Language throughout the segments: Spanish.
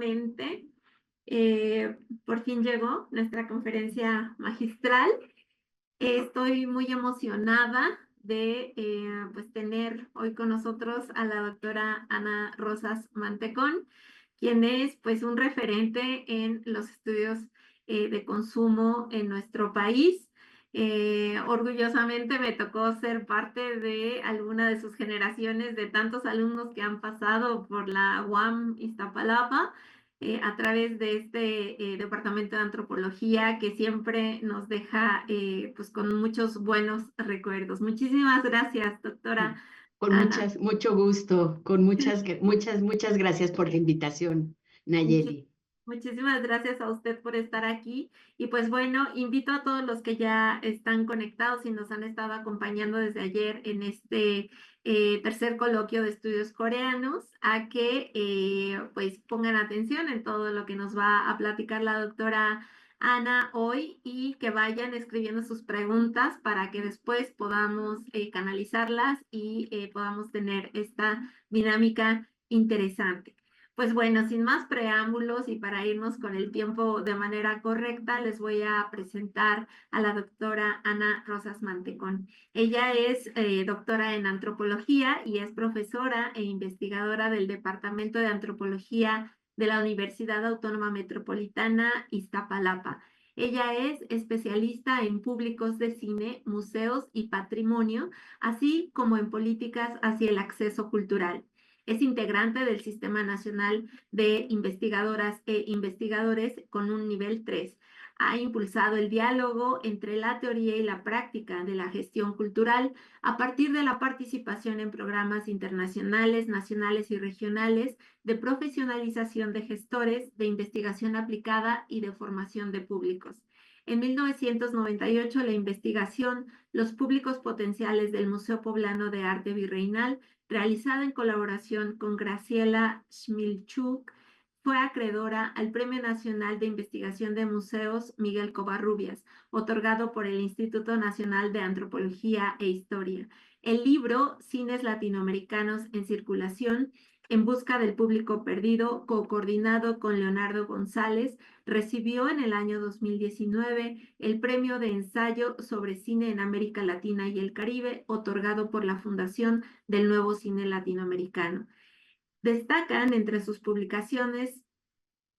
Mente, por fin llegó nuestra conferencia magistral. Estoy muy emocionada de pues tener hoy con nosotros a la doctora Ana Rosas Mantecón, quien es pues un referente en los estudios de consumo en nuestro país. Orgullosamente me tocó ser parte de alguna de sus generaciones de tantos alumnos que han pasado por la UAM Iztapalapa a través de este departamento de antropología que siempre nos deja pues con muchos buenos recuerdos. Muchísimas gracias, doctora Con Ana. mucho gusto, con muchas gracias por la invitación, Muchi- Nayeli. Muchísimas gracias a usted por estar aquí. Y pues bueno, invito a todos los que ya están conectados y nos han estado acompañando desde ayer en este tercer coloquio de estudios coreanos a que pues pongan atención en todo lo que nos va a platicar la doctora Ana hoy y que vayan escribiendo sus preguntas para que después podamos canalizarlas y podamos tener esta dinámica interesante. Pues bueno, sin más preámbulos y para irnos con el tiempo de manera correcta, les voy a presentar a la doctora Ana Rosas Mantecón. Ella es doctora en antropología y es profesora e investigadora del Departamento de Antropología de la Universidad Autónoma Metropolitana Iztapalapa. Ella es especialista en públicos de cine, museos y patrimonio, así como en políticas hacia el acceso cultural. Es integrante del Sistema Nacional de Investigadoras e Investigadores con un nivel 3. Ha impulsado el diálogo entre la teoría y la práctica de la gestión cultural a partir de la participación en programas internacionales, nacionales y regionales de profesionalización de gestores, de investigación aplicada y de formación de públicos. En 1998, la investigación Los públicos potenciales del Museo Poblano de Arte Virreinal, realizada en colaboración con Graciela Schmilchuk, fue acreedora al Premio Nacional de Investigación de Museos Miguel Covarrubias, otorgado por el Instituto Nacional de Antropología e Historia. El libro Cines Latinoamericanos en Circulación, en busca del público perdido, co-coordinado con Leonardo González, recibió en el año 2019 el Premio de Ensayo sobre Cine en América Latina y el Caribe, otorgado por la Fundación del Nuevo Cine Latinoamericano. Destacan entre sus publicaciones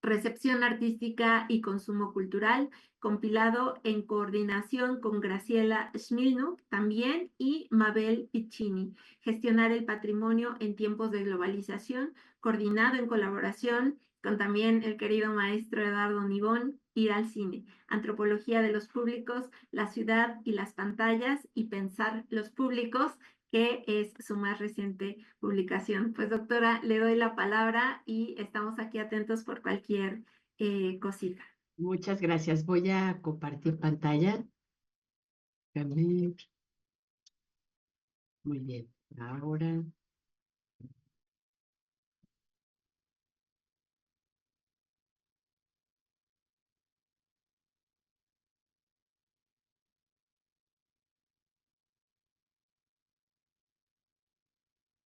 Recepción Artística y Consumo Cultural, compilado en coordinación con Graciela Schmilnuk también y Mabel Piccini, Gestionar el Patrimonio en Tiempos de Globalización, coordinado en colaboración con también el querido maestro Eduardo Nibón, Ir al Cine, Antropología de los Públicos, la Ciudad y las Pantallas y Pensar los Públicos, que es su más reciente publicación. Pues doctora, le doy la palabra y estamos aquí atentos por cualquier cosita. Muchas gracias. Voy a compartir pantalla. Déjame. Muy bien. Ahora,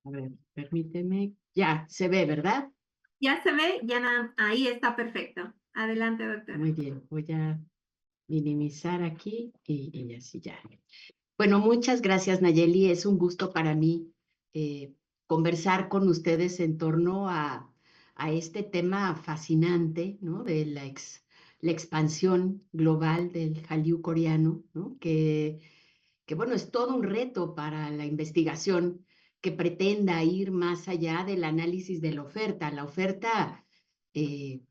a ver, permíteme. Ya, se ve, ¿verdad? Ya se ve, ya ahí está perfecto. Adelante, doctora. Muy bien. Voy a minimizar aquí y así ya. Bueno, muchas gracias, Nayeli. Es un gusto para mí conversar con ustedes en torno a este tema fascinante, ¿no? De la expansión global del Hallyu coreano, ¿no? Bueno, es todo un reto para la investigación que pretenda ir más allá del análisis de la oferta. La oferta eh,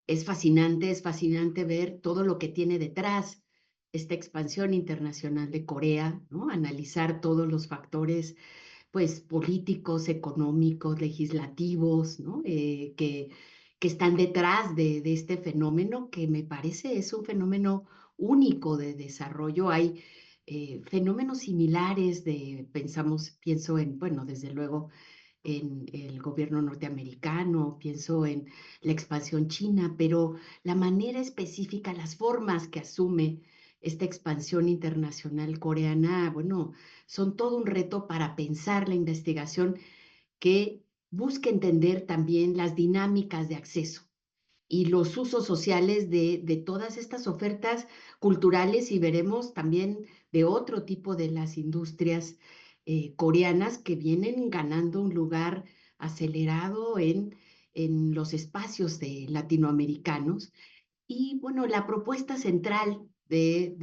es fascinante ver todo lo que tiene detrás esta expansión internacional de Corea, ¿no? Analizar todos los factores, pues, políticos, económicos, legislativos, ¿no? Que están detrás de este fenómeno que me parece es un fenómeno único de desarrollo. Hay fenómenos similares pienso en, bueno, desde luego, en el gobierno norteamericano, pienso en la expansión china, pero la manera específica, las formas que asume esta expansión internacional coreana, bueno, son todo un reto para pensar la investigación que busque entender también las dinámicas de acceso. y los usos sociales de todas estas ofertas culturales, y veremos también de otro tipo de las industrias coreanas que vienen ganando un lugar acelerado en los espacios de latinoamericanos. Y bueno, la propuesta central de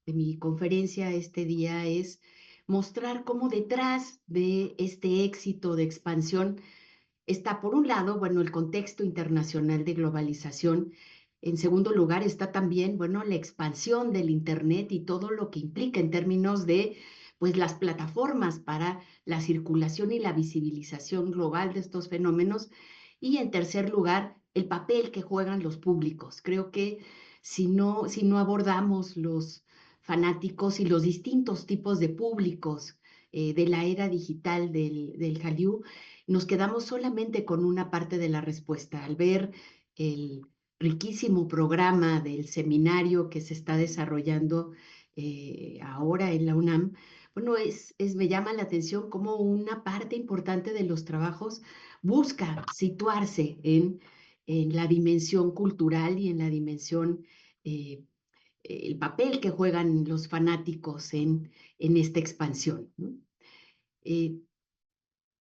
mi conferencia este día es mostrar cómo detrás de este éxito de expansión está, por un lado, bueno, el contexto internacional de globalización. En segundo lugar, está también, bueno, la expansión del Internet y todo lo que implica en términos de, pues, las plataformas para la circulación y la visibilización global de estos fenómenos. Y en tercer lugar, el papel que juegan los públicos. Creo que si no abordamos los fanáticos y los distintos tipos de públicos de la era digital del Hallyu, nos quedamos solamente con una parte de la respuesta. Al ver el riquísimo programa del seminario que se está desarrollando ahora en la UNAM, bueno, me llama la atención cómo una parte importante de los trabajos busca situarse en la dimensión cultural y en la dimensión, el papel que juegan los fanáticos en esta expansión, ¿no? Eh,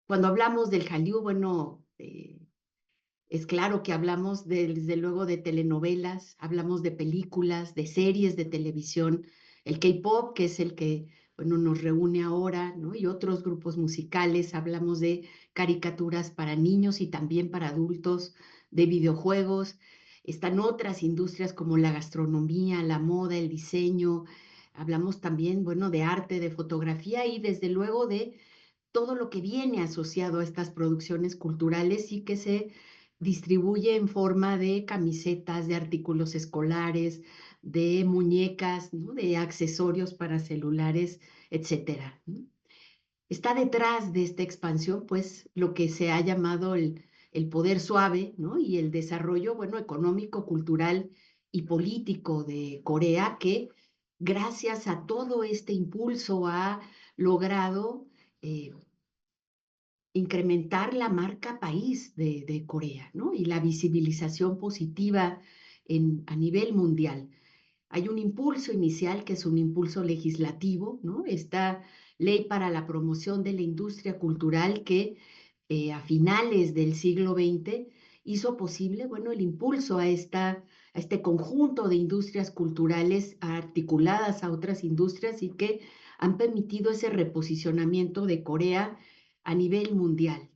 Cuando hablamos del Hallyu, bueno, es claro que hablamos desde luego de telenovelas, hablamos de películas, de series de televisión, el K-pop, que es el que, bueno, nos reúne ahora, ¿no? Y otros grupos musicales, hablamos de caricaturas para niños y también para adultos, de videojuegos. Están otras industrias como la gastronomía, la moda, el diseño. Hablamos también, bueno, de arte, de fotografía y desde luego de todo lo que viene asociado a estas producciones culturales y que se distribuye en forma de camisetas, de artículos escolares, de muñecas, ¿no? De accesorios para celulares, etcétera, ¿no? Está detrás de esta expansión, pues, lo que se ha llamado el poder suave, ¿no? Y el desarrollo, bueno, económico, cultural y político de Corea, que gracias a todo este impulso ha logrado eh, incrementar la marca país de Corea, ¿no? Y la visibilización positiva a nivel mundial. Hay un impulso inicial que es un impulso legislativo, ¿no? Esta ley para la promoción de la industria cultural que a finales del siglo XX hizo posible, bueno, el impulso a este conjunto de industrias culturales articuladas a otras industrias y que han permitido ese reposicionamiento de Corea a nivel mundial.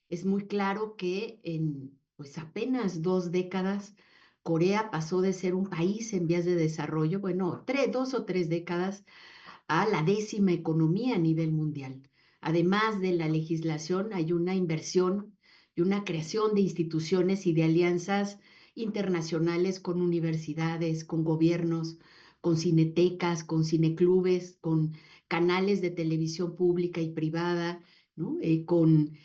Es muy claro que en pues apenas 2 décadas Corea pasó de ser un país en vías de desarrollo, bueno, 2 o 3 décadas, a la 10ª economía a nivel mundial. Además de la legislación, hay una inversión y una creación de instituciones y de alianzas internacionales con universidades, con gobiernos, con cinetecas, con cineclubes, con canales de televisión pública y privada, ¿no? Con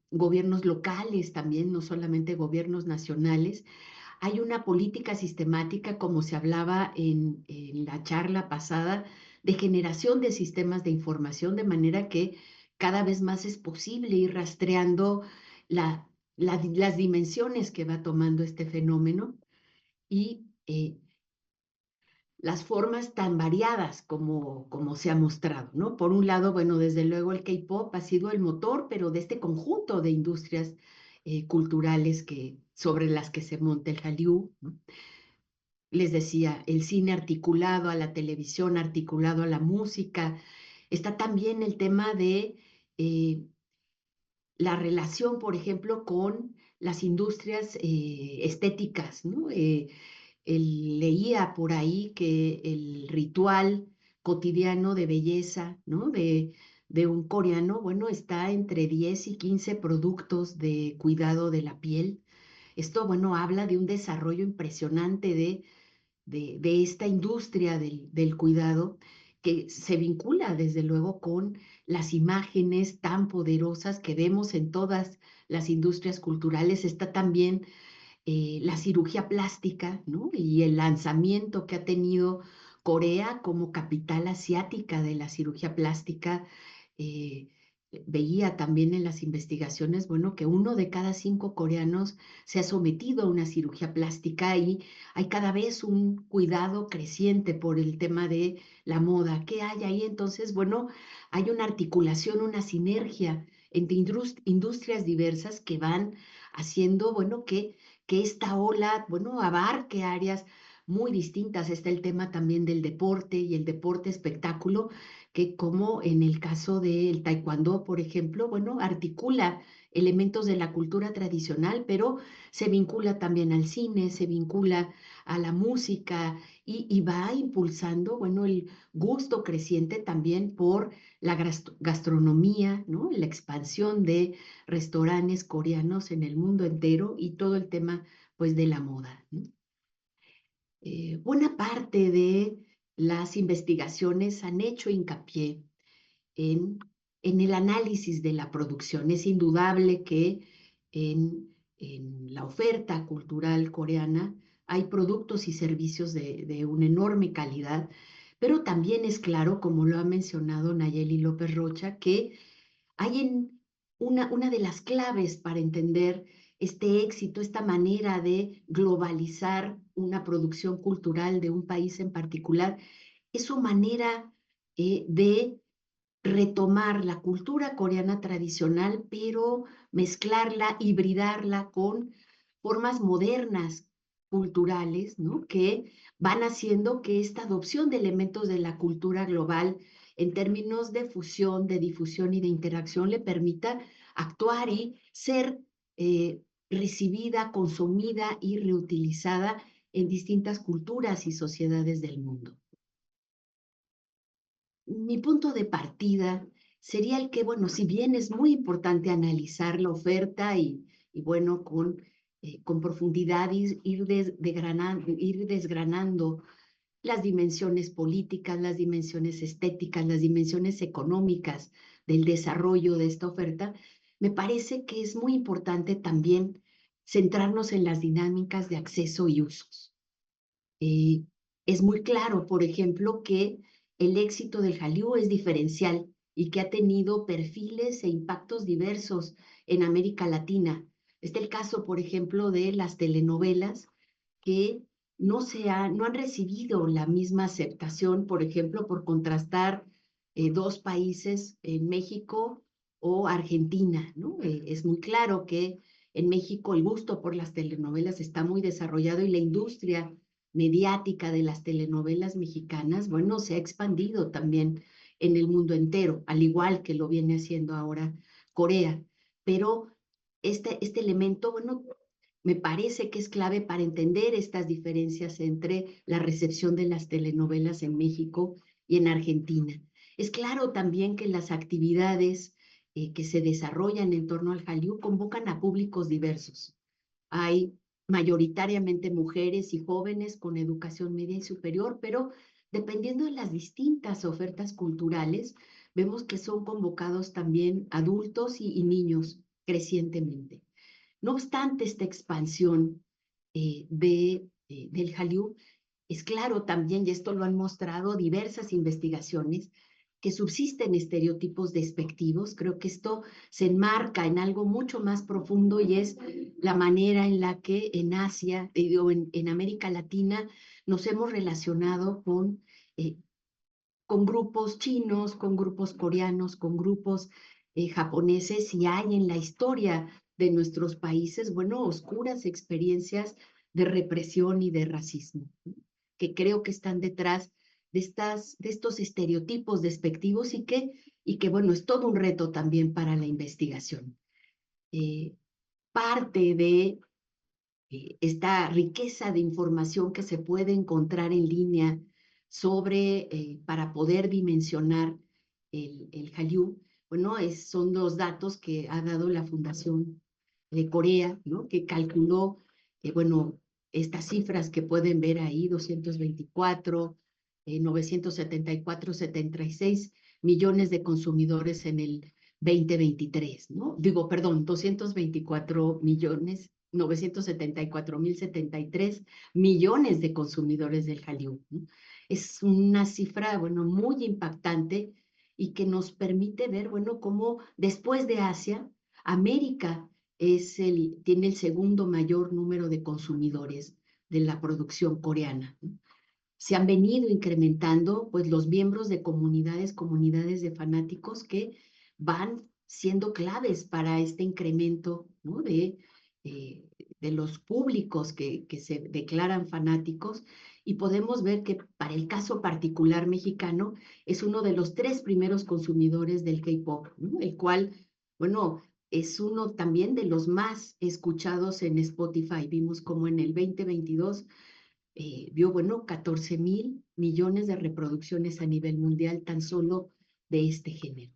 gobiernos locales también, no solamente gobiernos nacionales. Hay una política sistemática, como se hablaba en la charla pasada, de generación de sistemas de información, de manera que cada vez más es posible ir rastreando las dimensiones que va tomando este fenómeno y las formas tan variadas como se ha mostrado, ¿no? Por un lado, bueno, desde luego el K-pop ha sido el motor, pero de este conjunto de industrias culturales sobre las que se monta el Hallyu, ¿no? Les decía, el cine articulado a la televisión, articulado a la música. Está también el tema de la relación, por ejemplo, con las industrias estéticas, ¿no? Leía por ahí que el ritual cotidiano de belleza, ¿no? De un coreano, bueno, está entre 10 y 15 productos de cuidado de la piel. Esto, bueno, habla de un desarrollo impresionante de esta industria del cuidado que se vincula desde luego con las imágenes tan poderosas que vemos en todas las industrias culturales. Está también la cirugía plástica, ¿no? Y el lanzamiento que ha tenido Corea como capital asiática de la cirugía plástica, eh, veía también en las investigaciones, bueno, que 1 de cada 5 coreanos se ha sometido a una cirugía plástica y hay cada vez un cuidado creciente por el tema de la moda. ¿Qué hay ahí? Entonces, bueno, hay una articulación, una sinergia entre industrias diversas que van haciendo, bueno, que esta ola, bueno, abarque áreas muy distintas. Está el tema también del deporte y el deporte espectáculo, que como en el caso del taekwondo, por ejemplo, bueno, articula elementos de la cultura tradicional, pero se vincula también al cine, se vincula a la música y va impulsando, bueno, el gusto creciente también por la gastronomía, ¿no? La expansión de restaurantes coreanos en el mundo entero y todo el tema, pues, de la moda, ¿no? Buena parte de las investigaciones han hecho hincapié en, en el análisis de la producción. Es indudable que en la oferta cultural coreana hay productos y servicios de una enorme calidad, pero también es claro, como lo ha mencionado Nayeli López Rocha, que hay una de las claves para entender este éxito, esta manera de globalizar una producción cultural de un país en particular, es su manera de retomar la cultura coreana tradicional, pero mezclarla, hibridarla con formas modernas culturales, ¿no? Que van haciendo que esta adopción de elementos de la cultura global en términos de fusión, de difusión y de interacción le permita actuar y ser recibida, consumida y reutilizada en distintas culturas y sociedades del mundo. Mi punto de partida sería el que, bueno, si bien es muy importante analizar la oferta y bueno, con profundidad ir desgranando las dimensiones políticas, las dimensiones estéticas, las dimensiones económicas del desarrollo de esta oferta, me parece que es muy importante también centrarnos en las dinámicas de acceso y usos. Eh, es muy claro, por ejemplo, que el éxito del Hallyu es diferencial y que ha tenido perfiles e impactos diversos en América Latina. Está el caso, por ejemplo, de las telenovelas que no han recibido la misma aceptación, por ejemplo, por contrastar dos países, en México o Argentina, ¿no? Es muy claro que en México el gusto por las telenovelas está muy desarrollado y la industria mediática de las telenovelas mexicanas, bueno, se ha expandido también en el mundo entero, al igual que lo viene haciendo ahora Corea. Pero este elemento, bueno, me parece que es clave para entender estas diferencias entre la recepción de las telenovelas en México y en Argentina. Es claro también que las actividades que se desarrollan en torno al Hallyu convocan a públicos diversos. Hay mayoritariamente mujeres y jóvenes con educación media y superior, pero dependiendo de las distintas ofertas culturales, vemos que son convocados también adultos y niños crecientemente. No obstante esta expansión del Hallyu, es claro también, y esto lo han mostrado diversas investigaciones, que subsisten estereotipos despectivos. Creo que esto se enmarca en algo mucho más profundo y es la manera en la que en Asia, en América Latina, nos hemos relacionado con grupos chinos, con grupos coreanos, con grupos japoneses, y hay en la historia de nuestros países, bueno, oscuras experiencias de represión y de racismo, ¿no? Que creo que están detrás de estos estereotipos despectivos bueno, es todo un reto también para la investigación. Eh, Parte de esta riqueza de información que se puede encontrar en línea para poder dimensionar el Hallyu, bueno, son los datos que ha dado la Fundación de Corea, ¿no? Que calculó, bueno, estas cifras que pueden ver ahí, 224, 974, 76 millones de consumidores en el 2023, ¿no? Digo, perdón, 224 millones 974.073 millones de consumidores del Hallyu, ¿no? Es una cifra, bueno, muy impactante y que nos permite ver, bueno, cómo después de Asia, América tiene el segundo mayor número de consumidores de la producción coreana, ¿no? Se han venido incrementando pues los miembros de comunidades de fanáticos que van siendo claves para este incremento, ¿no? eh, de los públicos que se declaran fanáticos, y podemos ver que para el caso particular mexicano es uno de los 3 primeros consumidores del K-pop, ¿no? El cual, bueno, es uno también de los más escuchados en Spotify. Vimos como en el 2022 vio, bueno, 14.000 millones de reproducciones a nivel mundial tan solo de este género.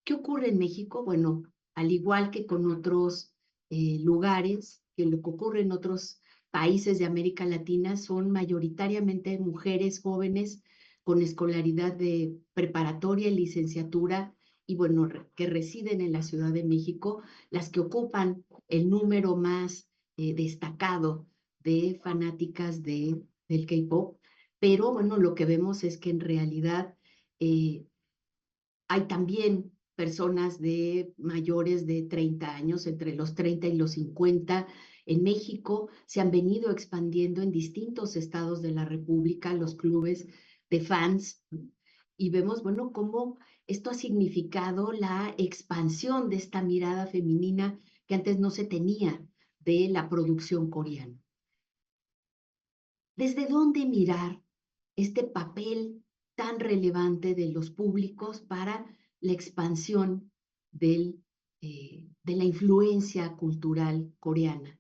¿Qué ocurre en México? Bueno, al igual que con otros lugares, que lo que ocurre en otros países de América Latina, son mayoritariamente mujeres jóvenes con escolaridad de preparatoria y licenciatura, y bueno, que residen en la Ciudad de México, las que ocupan el número más destacado de fanáticas del K-pop. Pero bueno, lo que vemos es que en realidad hay también personas de mayores de 30 años, entre los 30 y los 50. En México se han venido expandiendo en distintos estados de la República los clubes de fans, y vemos, bueno, cómo esto ha significado la expansión de esta mirada femenina que antes no se tenía de la producción coreana. ¿Desde dónde mirar este papel tan relevante de los públicos para la expansión de la influencia cultural coreana?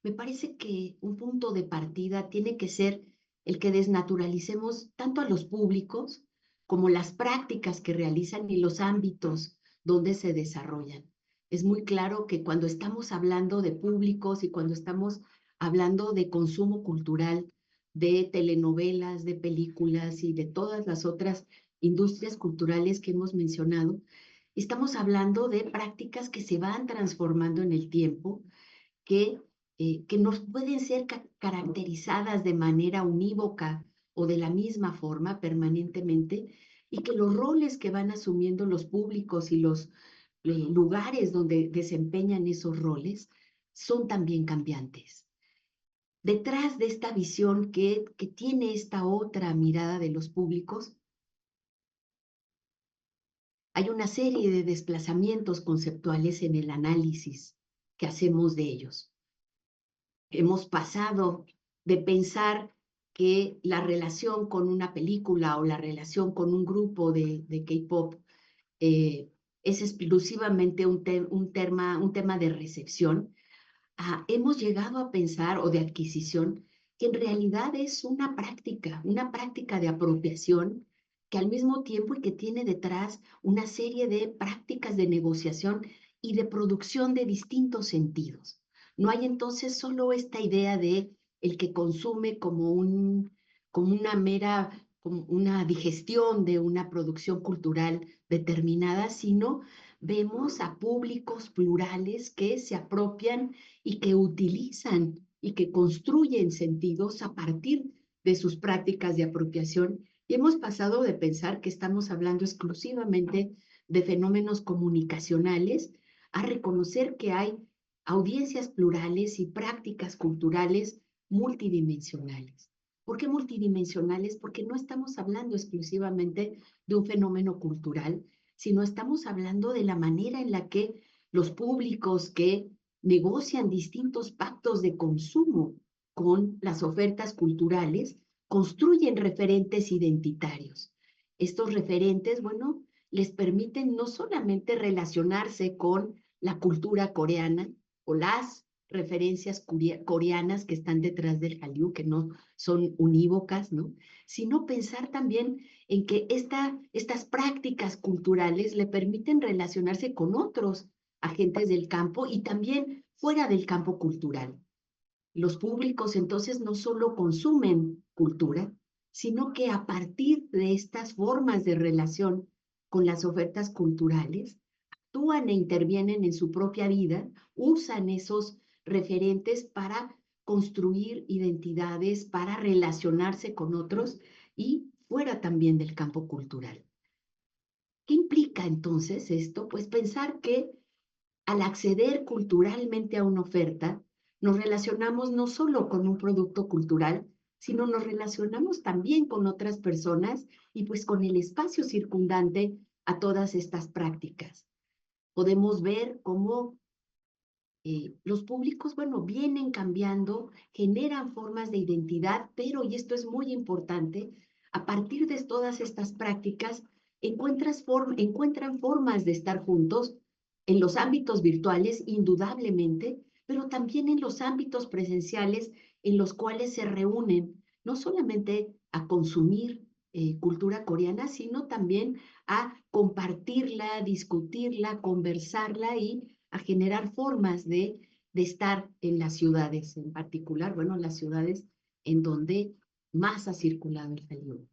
Me parece que un punto de partida tiene que ser el que desnaturalicemos tanto a los públicos como las prácticas que realizan y los ámbitos donde se desarrollan. Es muy claro que cuando estamos hablando de públicos y cuando estamos hablando de consumo cultural, de telenovelas, de películas y de todas las otras industrias culturales que hemos mencionado, estamos hablando de prácticas que se van transformando en el tiempo, que nos pueden ser caracterizadas de manera unívoca o de la misma forma permanentemente, y que los roles que van asumiendo los públicos y los lugares donde desempeñan esos roles son también cambiantes. Detrás de esta visión que tiene esta otra mirada de los públicos, hay una serie de desplazamientos conceptuales en el análisis que hacemos de ellos. Hemos pasado de pensar que la relación con una película o la relación con un grupo de K-pop es exclusivamente un tema de recepción. Hemos llegado a pensar, o de adquisición, que en realidad es una práctica de apropiación, que al mismo tiempo y que tiene detrás una serie de prácticas de negociación y de producción de distintos sentidos. No hay entonces solo esta idea de el que consume como una digestión de una producción cultural determinada, sino vemos a públicos plurales que se apropian y que utilizan y que construyen sentidos a partir de sus prácticas de apropiación. Y hemos pasado de pensar que estamos hablando exclusivamente de fenómenos comunicacionales a reconocer que hay audiencias plurales y prácticas culturales multidimensionales. ¿Por qué multidimensionales? Porque no estamos hablando exclusivamente de un fenómeno cultural, sino estamos hablando de la manera en la que los públicos que negocian distintos pactos de consumo con las ofertas culturales construyen referentes identitarios. Estos referentes, bueno, les permiten no solamente relacionarse con la cultura coreana o las referencias coreanas que están detrás del Hallyu, que no son unívocas, ¿no? Sino pensar también en que estas prácticas culturales le permiten relacionarse con otros agentes del campo y también fuera del campo cultural. Los públicos entonces no solo consumen cultura, sino que a partir de estas formas de relación con las ofertas culturales, actúan e intervienen en su propia vida, usan esos referentes para construir identidades, para relacionarse con otros y fuera también del campo cultural. Qué implica entonces esto? Pues pensar que al acceder culturalmente a una oferta, nos relacionamos no solo con un producto cultural, sino nos relacionamos también con otras personas y pues con el espacio circundante a todas estas prácticas. Podemos ver cómo los públicos, bueno, vienen cambiando, generan formas de identidad, pero, y esto es muy importante, a partir de todas estas prácticas, encuentran formas de estar juntos en los ámbitos virtuales, indudablemente, pero también en los ámbitos presenciales en los cuales se reúnen, no solamente a consumir cultura coreana, sino también a compartirla, discutirla, conversarla y a generar formas de estar en las ciudades, en particular, bueno, las ciudades en donde más ha circulado el Hallyu.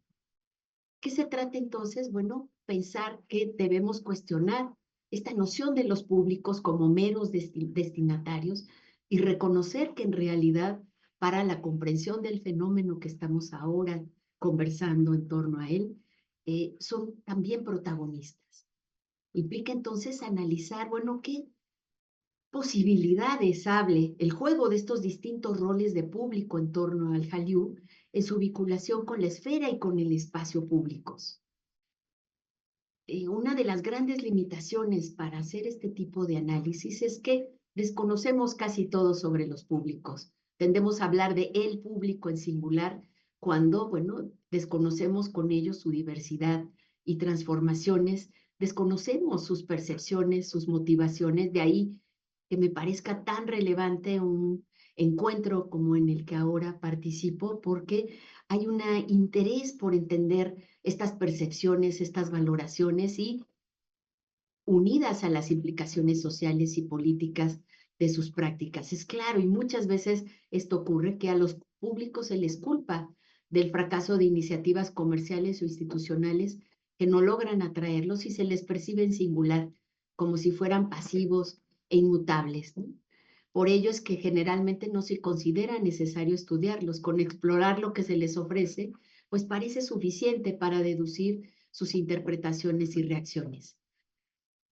¿Qué se trata entonces? Bueno, pensar que debemos cuestionar esta noción de los públicos como meros destinatarios y reconocer que en realidad para la comprensión del fenómeno que estamos ahora conversando en torno a él, son también protagonistas. Implica entonces analizar, bueno, qué posibilidades hable el juego de estos distintos roles de público en torno al Hallyu en su vinculación con la esfera y con el espacio públicos. Una de las grandes limitaciones para hacer este tipo de análisis es que desconocemos casi todo sobre los públicos. Tendemos a hablar de el público en singular cuando, bueno, desconocemos con ellos su diversidad y transformaciones, desconocemos sus percepciones, sus motivaciones, de ahí que me parezca tan relevante un encuentro como en el que ahora participo, porque hay un interés por entender estas percepciones, estas valoraciones y unidas a las implicaciones sociales y políticas de sus prácticas. Es claro, y muchas veces esto ocurre que a los públicos se les culpa del fracaso de iniciativas comerciales o institucionales que no logran atraerlos y se les percibe en singular, como si fueran pasivos e inmutables, ¿no? Por ello es que generalmente no se considera necesario estudiarlos. Con explorar lo que se les ofrece, pues parece suficiente para deducir sus interpretaciones y reacciones.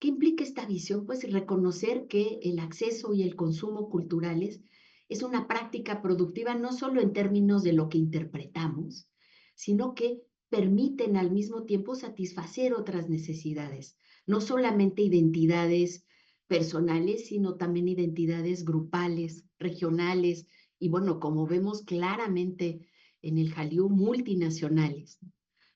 ¿Qué implica esta visión? Pues reconocer que el acceso y el consumo culturales es una práctica productiva no solo en términos de lo que interpretamos, sino que permiten al mismo tiempo satisfacer otras necesidades, no solamente identidades personales, sino también identidades grupales, regionales y bueno, como vemos claramente en el Hallyu, multinacionales.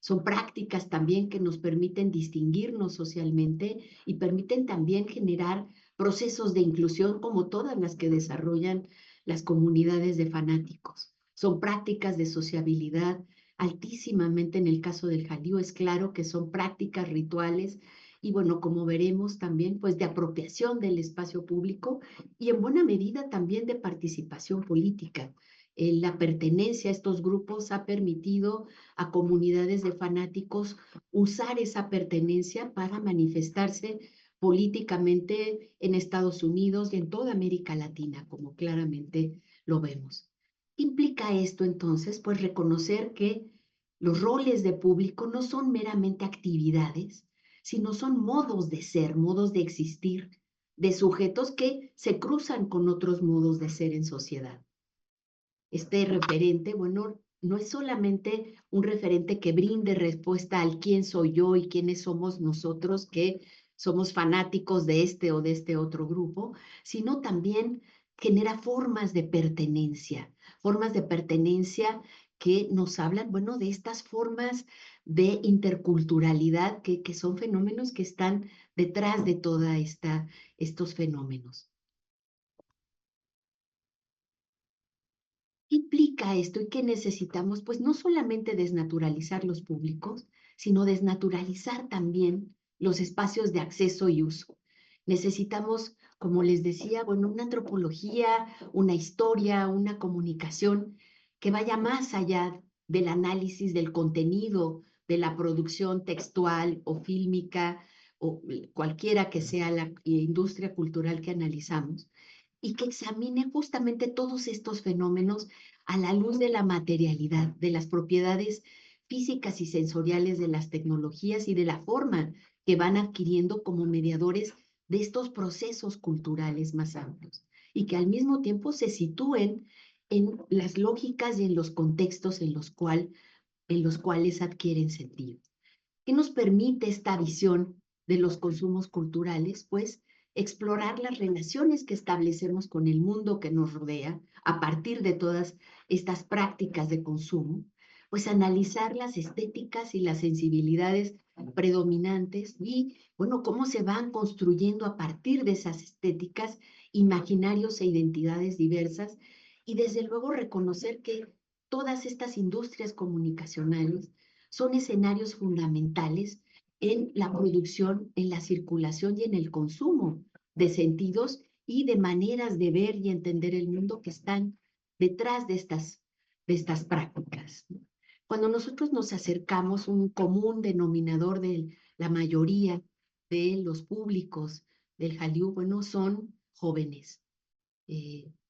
Son prácticas también que nos permiten distinguirnos socialmente y permiten también generar procesos de inclusión como todas las que desarrollan las comunidades de fanáticos. Son prácticas de sociabilidad altísimamente en el caso del Hallyu, es claro que son prácticas rituales y bueno, como veremos también, pues de apropiación del espacio público y en buena medida también de participación política. La pertenencia a estos grupos ha permitido a comunidades de fanáticos usar esa pertenencia para manifestarse políticamente en Estados Unidos y en toda América Latina, como claramente lo vemos. ¿Implica esto entonces? Pues reconocer que los roles de público no son meramente actividades, sino son modos de ser, modos de existir, de sujetos que se cruzan con otros modos de ser en sociedad. Este referente, bueno, no es solamente un referente que brinde respuesta al quién soy yo y quiénes somos nosotros que somos fanáticos de este o de este otro grupo, sino también genera formas de pertenencia que nos hablan, bueno, de estas formas de interculturalidad que son fenómenos que están detrás de toda estos fenómenos. ¿Qué implica esto y qué necesitamos? Pues no solamente desnaturalizar los públicos, sino desnaturalizar también los espacios de acceso y uso. Necesitamos, como les decía, bueno, una antropología, una historia, una comunicación que vaya más allá del análisis del contenido, de la producción textual o fílmica o cualquiera que sea la industria cultural que analizamos, y que examine justamente todos estos fenómenos a la luz de la materialidad, de las propiedades físicas y sensoriales de las tecnologías y de la forma que van adquiriendo como mediadores de estos procesos culturales más amplios y que al mismo tiempo se sitúen en las lógicas y en los contextos en los cuales adquieren sentido. ¿Qué nos permite esta visión de los consumos culturales? Pues explorar las relaciones que establecemos con el mundo que nos rodea a partir de todas estas prácticas de consumo, pues analizar las estéticas y las sensibilidades predominantes y, bueno, cómo se van construyendo a partir de esas estéticas imaginarios e identidades diversas y desde luego reconocer que todas estas industrias comunicacionales son escenarios fundamentales en la producción, en la circulación y en el consumo de sentidos y de maneras de ver y entender el mundo que están detrás de estas prácticas. Cuando nosotros nos acercamos, un común denominador de la mayoría de los públicos del Hallyu, bueno, son jóvenes.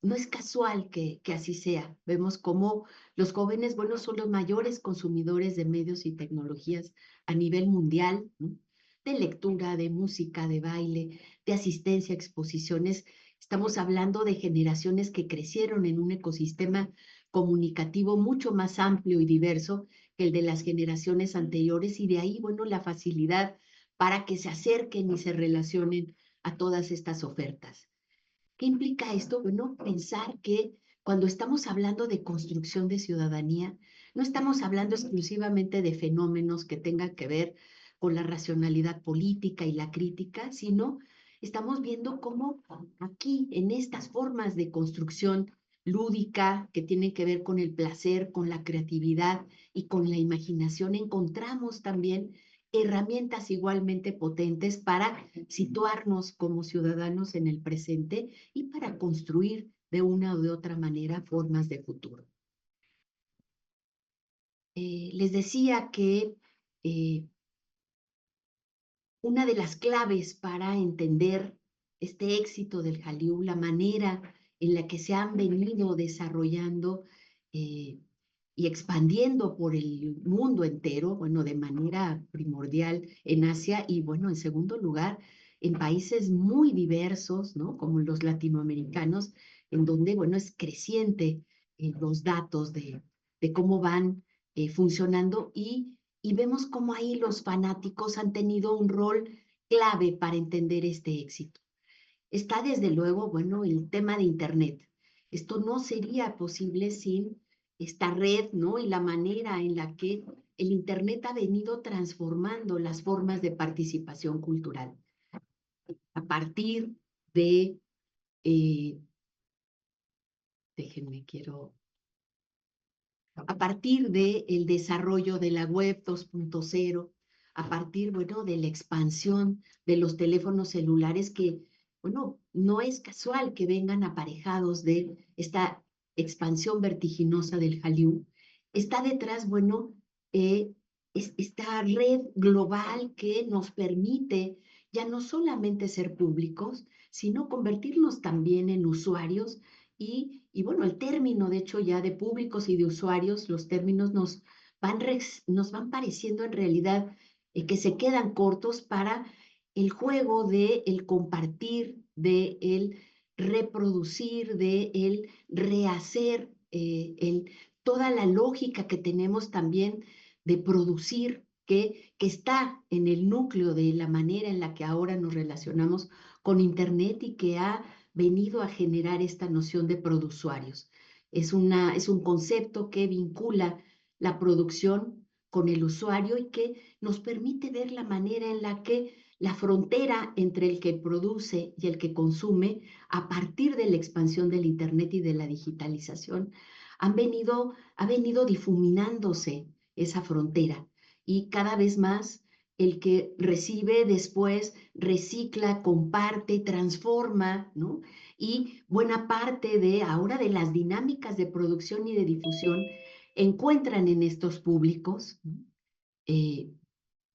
No es casual que así sea. Vemos cómo los jóvenes, bueno, son los mayores consumidores de medios y tecnologías a nivel mundial, ¿no? De lectura, de música, de baile, de asistencia a exposiciones. Estamos hablando de generaciones que crecieron en un ecosistema comunicativo mucho más amplio y diverso que el de las generaciones anteriores y de ahí, bueno, la facilidad para que se acerquen y se relacionen a todas estas ofertas. ¿Qué implica esto? Bueno, pensar que cuando estamos hablando de construcción de ciudadanía, no estamos hablando exclusivamente de fenómenos que tengan que ver con la racionalidad política y la crítica, sino estamos viendo cómo aquí, en estas formas de construcción lúdica que tienen que ver con el placer, con la creatividad y con la imaginación, encontramos también herramientas igualmente potentes para situarnos como ciudadanos en el presente y para construir de una o de otra manera formas de futuro. Les decía que una de las claves para entender este éxito del Hallyu, la manera en la que se han venido desarrollando y expandiendo por el mundo entero, bueno, de manera primordial en Asia y, bueno, en segundo lugar, en países muy diversos, ¿no? Como los latinoamericanos, en donde, bueno, es creciente los datos de cómo van funcionando y vemos cómo ahí los fanáticos han tenido un rol clave para entender este éxito. Está desde luego, bueno, el tema de Internet. Esto no sería posible sin esta red, ¿no? Y la manera en la que el Internet ha venido transformando las formas de participación cultural. A partir de, déjenme, a partir del desarrollo de la web 2.0, a partir, bueno, de la expansión de los teléfonos celulares que, bueno, no es casual que vengan aparejados de esta expansión vertiginosa del Hallyu. Está detrás, bueno, esta red global que nos permite ya no solamente ser públicos, sino convertirnos también en usuarios y bueno, el término, de hecho, ya de públicos y de usuarios, los términos nos van pareciendo en realidad que se quedan cortos para el juego de el compartir, de el reproducir, de el rehacer, toda la lógica que tenemos también de producir, que está en el núcleo de la manera en la que ahora nos relacionamos con Internet y que ha venido a generar esta noción de produsuarios. Es un concepto que vincula la producción con el usuario y que nos permite ver la manera en la que la frontera entre el que produce y el que consume, a partir de la expansión del Internet y de la digitalización, ha venido difuminándose esa frontera y cada vez más el que recibe después recicla, comparte, transforma, ¿no? Y buena parte de ahora de las dinámicas de producción y de difusión encuentran en estos públicos eh,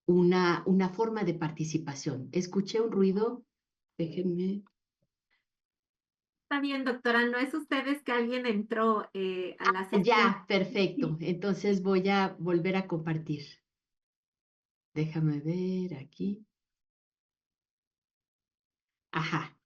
una forma de participación. Escuché un ruido, déjenme. Está bien, doctora, no es ustedes que alguien entró a la sesión. Ya, perfecto. Sí. Entonces voy a volver a compartir. Déjame ver aquí. Ajá.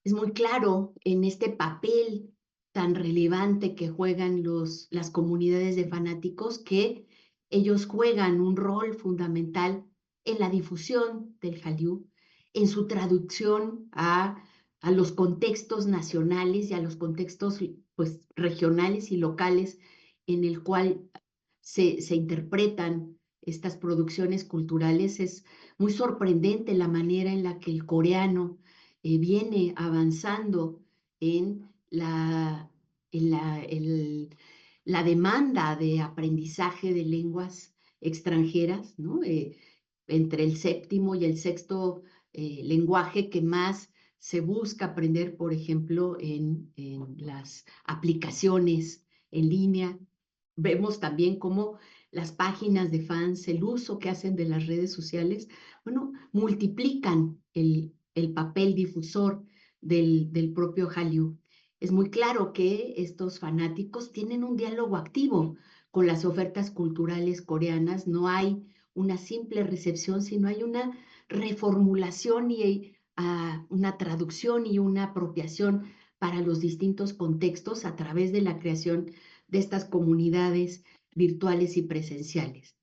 Es muy claro en este papel tan relevante que juegan las comunidades de fanáticos que ellos juegan un rol fundamental en la difusión del Hallyu, en su traducción a los contextos nacionales y a los contextos pues, regionales y locales en el cual se interpretan estas producciones culturales. Es muy sorprendente la manera en la que el coreano viene avanzando en la demanda de aprendizaje de lenguas extranjeras, ¿no? Entre el séptimo y el sexto lenguaje que más se busca aprender, por ejemplo, en las aplicaciones en línea. Vemos también cómo las páginas de fans, el uso que hacen de las redes sociales, bueno, multiplican el papel difusor del propio Hallyu. Es muy claro que estos fanáticos tienen un diálogo activo con las ofertas culturales coreanas. No hay una simple recepción, sino hay una reformulación y una traducción y una apropiación para los distintos contextos a través de la creación de estas comunidades virtuales y presenciales.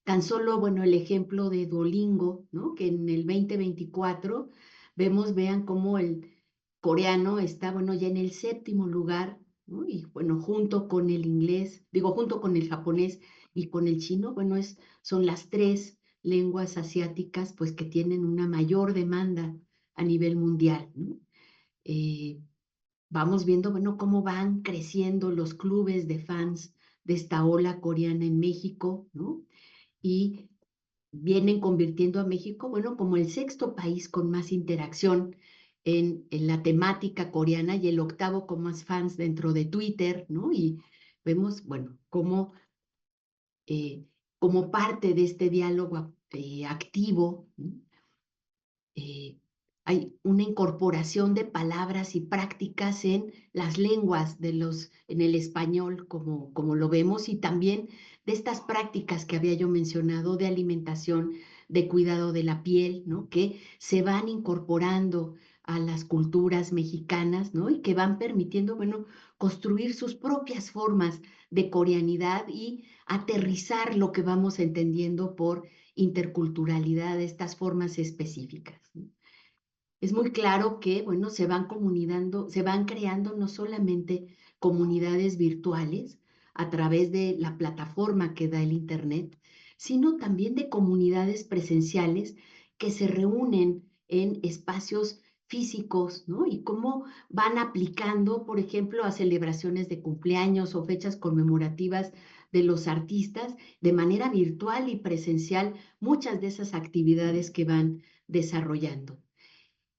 Tan solo, bueno, el ejemplo de Duolingo, ¿no? Que en el 2024 vean cómo el coreano está, bueno, ya en el séptimo lugar, ¿no? Y bueno, junto con el inglés, digo, junto con el japonés y con el chino, bueno, son las tres lenguas asiáticas, pues, que tienen una mayor demanda a nivel mundial, ¿no? Eh, Vamos viendo, bueno, cómo van creciendo los clubes de fans de esta ola coreana en México, ¿no? Y vienen convirtiendo a México, bueno, como el sexto país con más interacción en la temática coreana y el octavo con más fans dentro de Twitter, ¿no? Y vemos, bueno, cómo como parte de este diálogo activo, ¿no? eh, hay una incorporación de palabras y prácticas en las lenguas en el español, como lo vemos, y también de estas prácticas que había yo mencionado de alimentación, de cuidado de la piel, ¿no? Que se van incorporando a las culturas mexicanas, ¿no? Y que van permitiendo, bueno, construir sus propias formas de coreanidad y aterrizar lo que vamos entendiendo por interculturalidad de estas formas específicas, ¿no? Es muy claro que, bueno, se van creando no solamente comunidades virtuales a través de la plataforma que da el Internet, sino también de comunidades presenciales que se reúnen en espacios físicos, ¿no? Y cómo van aplicando, por ejemplo, a celebraciones de cumpleaños o fechas conmemorativas de los artistas de manera virtual y presencial muchas de esas actividades que van desarrollando.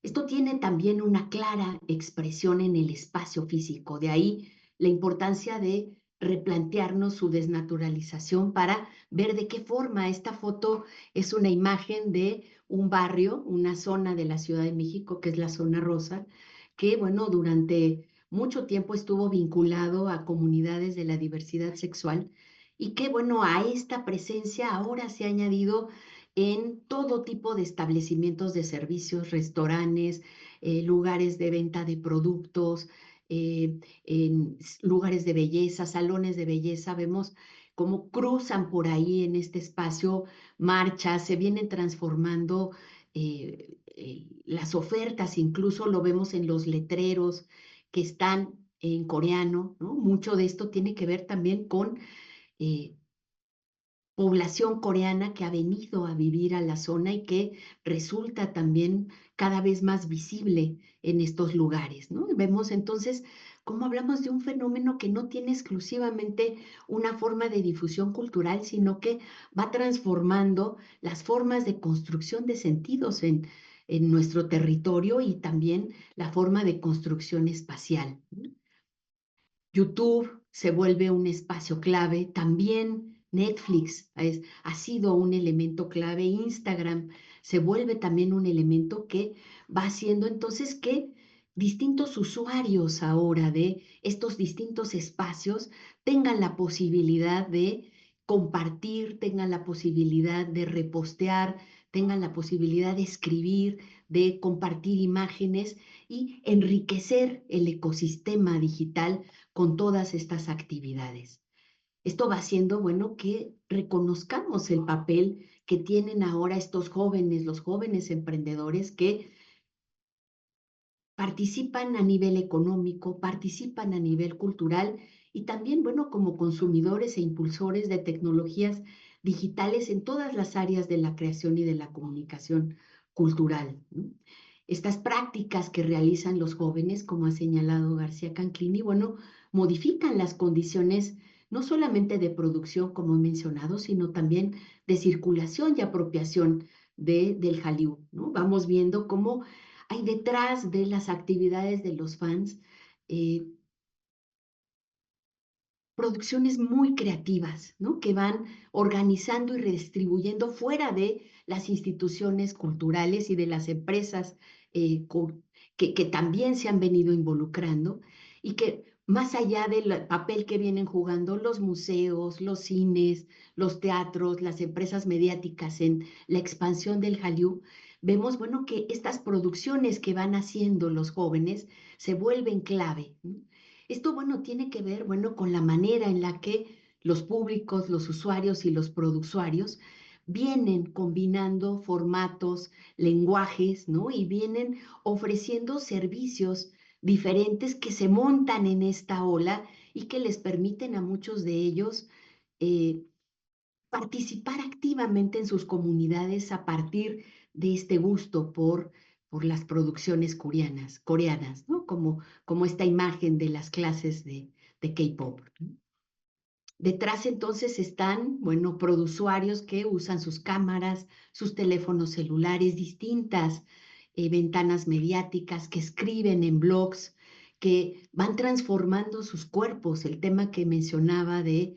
Esto tiene también una clara expresión en el espacio físico, de ahí la importancia de replantearnos su desnaturalización para ver de qué forma esta foto es una imagen de un barrio, una zona de la Ciudad de México, que es la zona rosa, que, bueno, durante mucho tiempo estuvo vinculado a comunidades de la diversidad sexual y que, bueno, a esta presencia ahora se ha añadido en todo tipo de establecimientos de servicios, restaurantes, lugares de venta de productos, en lugares de belleza, salones de belleza. Vemos cómo cruzan por ahí en este espacio marchas, se vienen transformando las ofertas, incluso lo vemos en los letreros que están en coreano, ¿no? Mucho de esto tiene que ver también con eh, población coreana que ha venido a vivir a la zona y que resulta también cada vez más visible en estos lugares, ¿no? Vemos entonces cómo hablamos de un fenómeno que no tiene exclusivamente una forma de difusión cultural, sino que va transformando las formas de construcción de sentidos en nuestro territorio y también la forma de construcción espacial, ¿no? YouTube se vuelve un espacio clave, también Netflix ha sido un elemento clave, Instagram se vuelve también un elemento que va haciendo entonces que distintos usuarios ahora de estos distintos espacios tengan la posibilidad de compartir, tengan la posibilidad de repostear, tengan la posibilidad de escribir, de compartir imágenes y enriquecer el ecosistema digital con todas estas actividades. Esto va haciendo, bueno, que reconozcamos el papel que tienen ahora estos jóvenes, los jóvenes emprendedores que participan a nivel económico, participan a nivel cultural y también, bueno, como consumidores e impulsores de tecnologías digitales en todas las áreas de la creación y de la comunicación cultural, ¿no? Estas prácticas que realizan los jóvenes, como ha señalado García Canclini, bueno, modifican las condiciones no solamente de producción, como he mencionado, sino también de circulación y apropiación del Hallyu, ¿no? Vamos viendo cómo hay detrás de las actividades de los fans eh, producciones muy creativas, ¿no? Que van organizando y redistribuyendo fuera de las instituciones culturales y de las empresas que también se han venido involucrando y que más allá del papel que vienen jugando los museos, los cines, los teatros, las empresas mediáticas en la expansión del Hallyu, vemos, bueno, que estas producciones que van haciendo los jóvenes se vuelven clave, ¿no? Esto, bueno, tiene que ver, bueno, con la manera en la que los públicos, los usuarios y los productuarios vienen combinando formatos, lenguajes, ¿no? Y vienen ofreciendo servicios diferentes que se montan en esta ola y que les permiten a muchos de ellos eh, participar activamente en sus comunidades a partir de este gusto por las producciones coreanas, ¿no? Como esta imagen de las clases de K-pop, ¿no? Detrás entonces están, bueno, produsuarios que usan sus cámaras, sus teléfonos celulares, distintas ventanas mediáticas, que escriben en blogs, que van transformando sus cuerpos. El tema que mencionaba de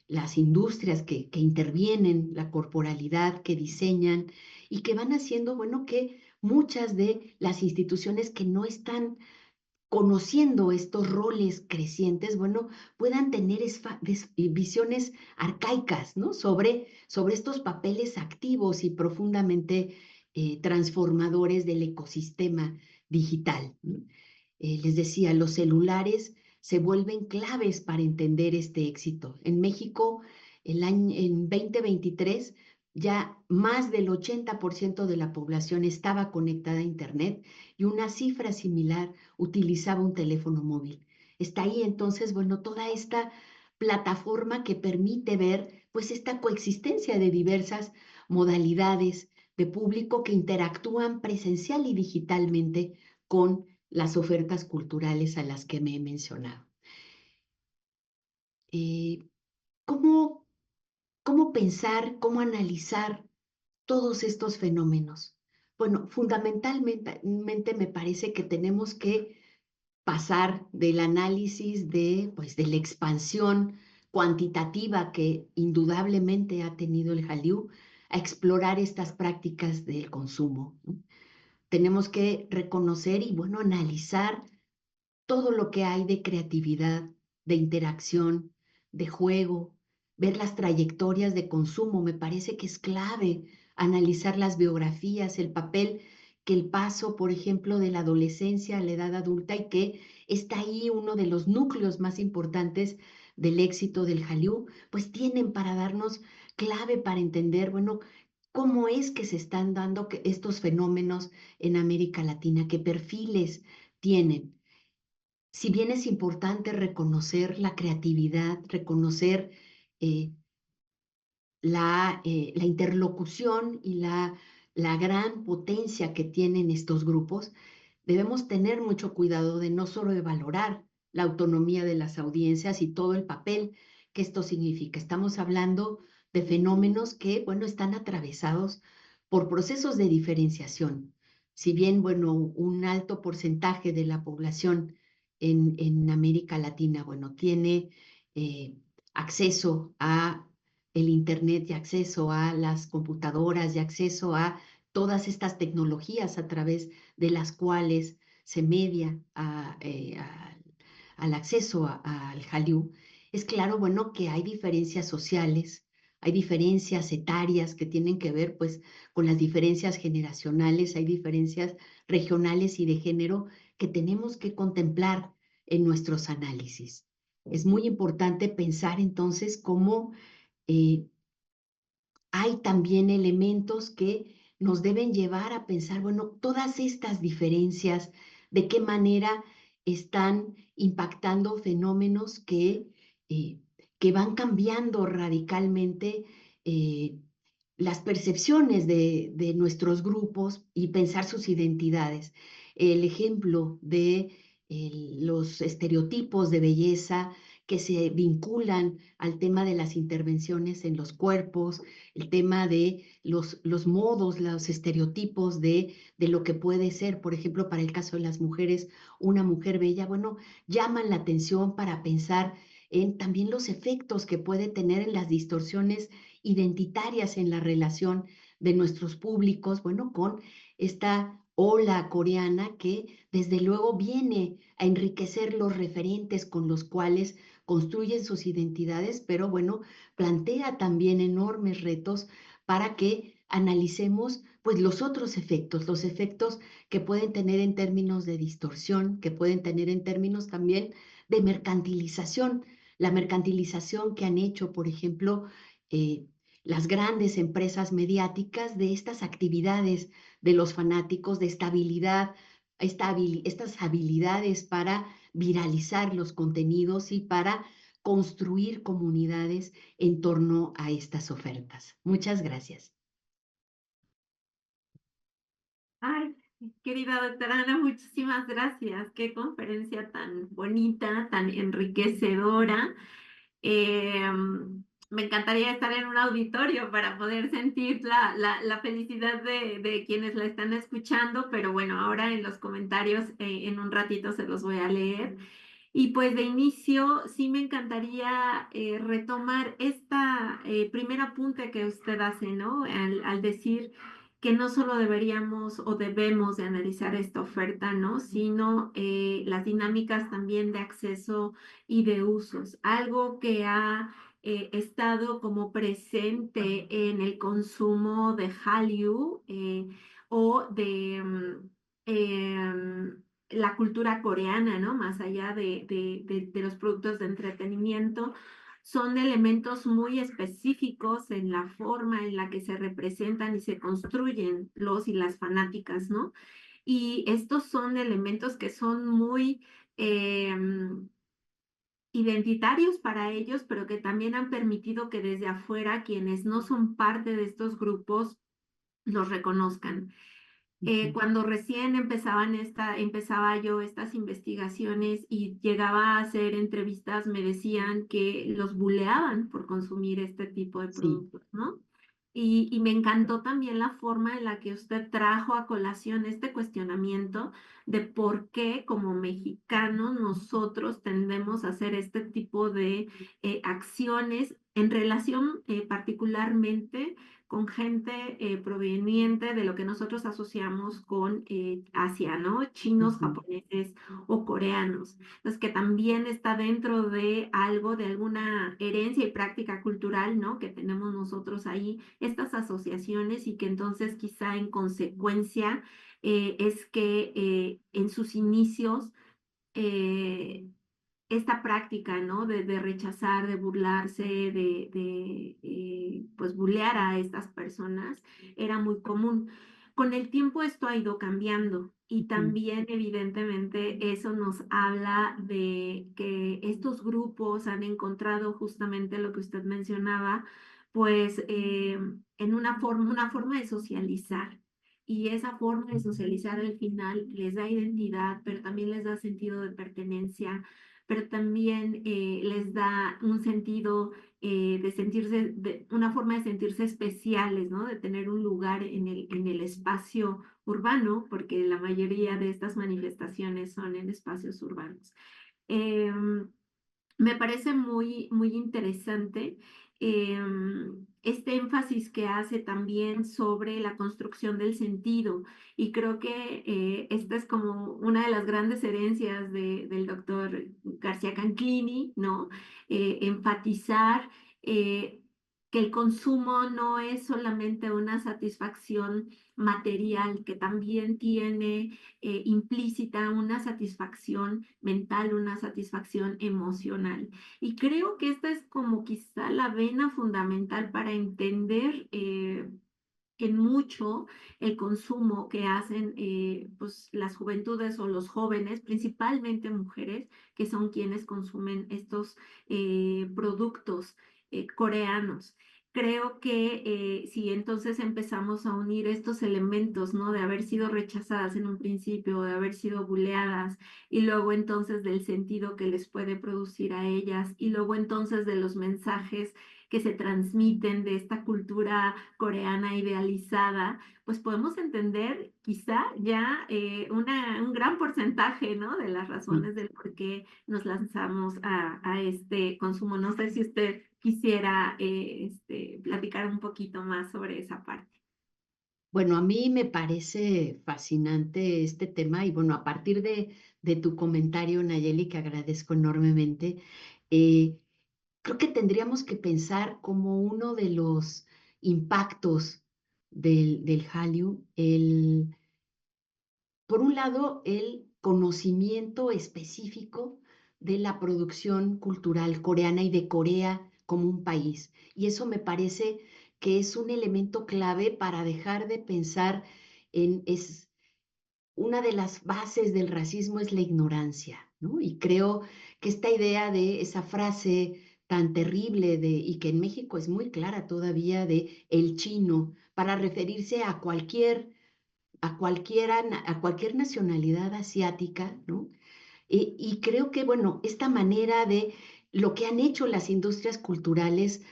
las industrias que intervienen, la corporalidad, que diseñan y que van haciendo, bueno, que muchas de las instituciones que no están conociendo estos roles crecientes, bueno, puedan tener visiones arcaicas, ¿no? Sobre estos papeles activos y profundamente transformadores del ecosistema digital, ¿no? Les decía, los celulares se vuelven claves para entender este éxito. En México, en 2023, ya más del 80% de la población estaba conectada a Internet y una cifra similar utilizaba un teléfono móvil. Está ahí entonces, bueno, toda esta plataforma que permite ver pues esta coexistencia de diversas modalidades de público que interactúan presencial y digitalmente con las ofertas culturales a las que me he mencionado. Eh, ¿cómo, ¿Cómo pensar, cómo analizar todos estos fenómenos? Bueno, fundamentalmente me parece que tenemos que pasar del análisis pues, de la expansión cuantitativa que indudablemente ha tenido el Hallyu a explorar estas prácticas del consumo, ¿no? Tenemos que reconocer y, bueno, analizar todo lo que hay de creatividad, de interacción, de juego, ver las trayectorias de consumo. Me parece que es clave analizar las biografías, el papel que el paso, por ejemplo, de la adolescencia a la edad adulta y que está ahí uno de los núcleos más importantes del éxito del Hallyu, pues tienen para darnos clave para entender, bueno, cómo es que se están dando estos fenómenos en América Latina, qué perfiles tienen. Si bien es importante reconocer la creatividad, reconocer eh, la interlocución y la gran potencia que tienen estos grupos, debemos tener mucho cuidado de no solo de valorar la autonomía de las audiencias y todo el papel que esto significa. Estamos hablando de fenómenos que, bueno, están atravesados por procesos de diferenciación. Si bien, bueno, un alto porcentaje de la población en América Latina, bueno, tiene acceso a el Internet y acceso a las computadoras y acceso a todas estas tecnologías a través de las cuales se media al acceso al Hallyu, es claro, bueno, que hay diferencias sociales, hay diferencias etarias que tienen que ver pues con las diferencias generacionales, hay diferencias regionales y de género que tenemos que contemplar en nuestros análisis. Es muy importante pensar entonces cómo hay también elementos que nos deben llevar a pensar, bueno, todas estas diferencias, de qué manera están impactando fenómenos eh, que van cambiando radicalmente eh, las percepciones de nuestros grupos y pensar sus identidades. El ejemplo de los estereotipos de belleza que se vinculan al tema de las intervenciones en los cuerpos, el tema de los modos, los estereotipos de lo que puede ser, por ejemplo, para el caso de las mujeres, una mujer bella, bueno, llaman la atención para pensar en también los efectos que puede tener en las distorsiones identitarias en la relación de nuestros públicos, bueno, con esta ola coreana que desde luego viene a enriquecer los referentes con los cuales construyen sus identidades, pero bueno, plantea también enormes retos para que analicemos pues los otros efectos, los efectos que pueden tener en términos de distorsión, que pueden tener en términos también de mercantilización, la mercantilización que han hecho, por ejemplo, eh, las grandes empresas mediáticas de estas actividades de los fanáticos, de estabilidad, estas habilidades para viralizar los contenidos y para construir comunidades en torno a estas ofertas. Muchas gracias. Ay, querida doctora Ana, muchísimas gracias. Qué conferencia tan bonita, tan enriquecedora. Me encantaría estar en un auditorio para poder sentir la felicidad de quienes la están escuchando, pero bueno, ahora en los comentarios, en un ratito se los voy a leer. Y pues de inicio, sí me encantaría retomar esta primer apunte que usted hace, ¿no? Al decir que no solo deberíamos o debemos de analizar esta oferta, ¿no? Sino las dinámicas también de acceso y de usos. Algo que ha estado como presente en el consumo de Hallyu o de la cultura coreana, ¿no? Más allá de los productos de entretenimiento, son elementos muy específicos en la forma en la que se representan y se construyen los y las fanáticas, ¿no? Y estos son elementos que son muy identitarios para ellos, pero que también han permitido que desde afuera quienes no son parte de estos grupos los reconozcan. Cuando recién empezaba yo estas investigaciones y llegaba a hacer entrevistas, me decían que los buleaban por consumir este tipo de Sí. productos, ¿no? Y me encantó también la forma en la que usted trajo a colación este cuestionamiento de por qué como mexicanos nosotros tendemos a hacer este tipo de acciones en relación particularmente con gente proveniente de lo que nosotros asociamos con Asia, ¿no? Chinos, Ujú. japoneses o coreanos. Entonces, que también está dentro de algo, de alguna herencia y práctica cultural, ¿no? Que tenemos nosotros ahí, estas asociaciones y que entonces quizá en consecuencia es que en sus inicios eh, esta práctica, ¿no? De rechazar, de burlarse, pues, bullear a estas personas era muy común. Con el tiempo esto ha ido cambiando y Ujú. también evidentemente eso nos habla de que estos grupos han encontrado justamente lo que usted mencionaba, pues en una forma de socializar. Y esa forma de socializar al final les da identidad, pero también les da sentido de pertenencia, pero también les da un sentido de sentirse, una forma de sentirse especiales, ¿no? De tener un lugar en el espacio urbano, porque la mayoría de estas manifestaciones son en espacios urbanos. Em, Me parece muy, muy interesante este énfasis que hace también sobre la construcción del sentido. Y creo que esta es como una de las grandes herencias del doctor García Canclini, ¿no? Enfatizar eh, que el consumo no es solamente una satisfacción material, que también tiene implícita una satisfacción mental, una satisfacción emocional. Y creo que esta es como quizá la vena fundamental para entender en mucho el consumo que hacen pues, las juventudes o los jóvenes, principalmente mujeres, que son quienes consumen estos productos coreanos. Creo que si entonces empezamos a unir estos elementos, ¿no? De haber sido rechazadas en un principio, de haber sido buleadas, y luego entonces del sentido que les puede producir a ellas, y luego entonces de los mensajes que se transmiten de esta cultura coreana idealizada, pues podemos entender quizá ya un gran porcentaje, ¿no? De las Mm. razones del por qué nos lanzamos a este consumo. No sé si usted quisiera platicar un poquito más sobre esa parte. Bueno, a mí me parece fascinante este tema y bueno, a partir de tu comentario, Nayeli, que agradezco enormemente, eh, creo que tendríamos que pensar como uno de los impactos del Hallyu, por un lado, el conocimiento específico de la producción cultural coreana y de Corea como un país. Y eso me parece que es un elemento clave para dejar de pensar es una de las bases del racismo es la ignorancia, ¿no? Y creo que esta idea de esa frase tan terrible y que en México es muy clara todavía de el chino, para referirse a cualquier nacionalidad asiática, ¿no? Y creo que, bueno, esta manera de lo que han hecho las industrias culturales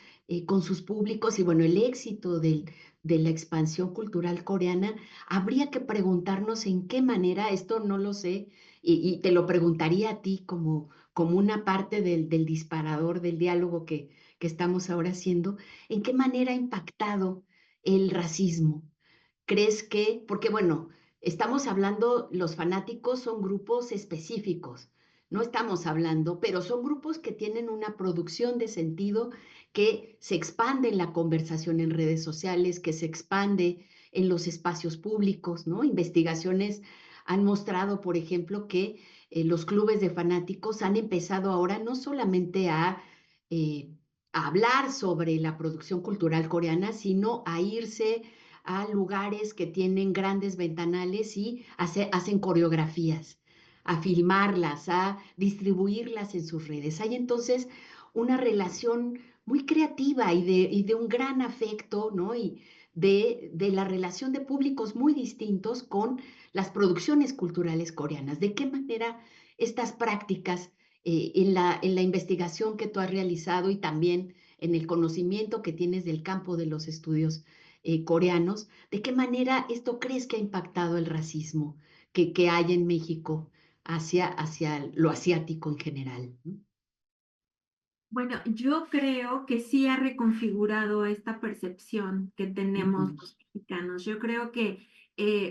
con sus públicos y, bueno, el éxito de la expansión cultural coreana, habría que preguntarnos en qué manera, esto no lo sé, y te lo preguntaría a ti como una parte del disparador del diálogo que estamos ahora haciendo, en qué manera ha impactado el racismo. ¿Crees que, porque bueno, estamos hablando, los fanáticos son grupos específicos, no estamos hablando, pero son grupos que tienen una producción de sentido que se expande en la conversación en redes sociales, que se expande en los espacios públicos, ¿no? Investigaciones han mostrado, por ejemplo, que los clubes de fanáticos han empezado ahora no solamente eh, a hablar sobre la producción cultural coreana, sino a irse a lugares que tienen grandes ventanales y hacen coreografías, a filmarlas, a distribuirlas en sus redes. Hay entonces una relación muy creativa y de un gran afecto, ¿no? Y de la relación de públicos muy distintos con las producciones culturales coreanas. ¿De qué manera estas prácticas en la investigación que tú has realizado y también en el conocimiento que tienes del campo de los estudios coreanos, ¿de qué manera esto crees que ha impactado el racismo que hay en México hacia lo asiático en general? ¿No? Bueno, yo creo que sí ha reconfigurado esta percepción que tenemos Ujú. los mexicanos. Yo creo que,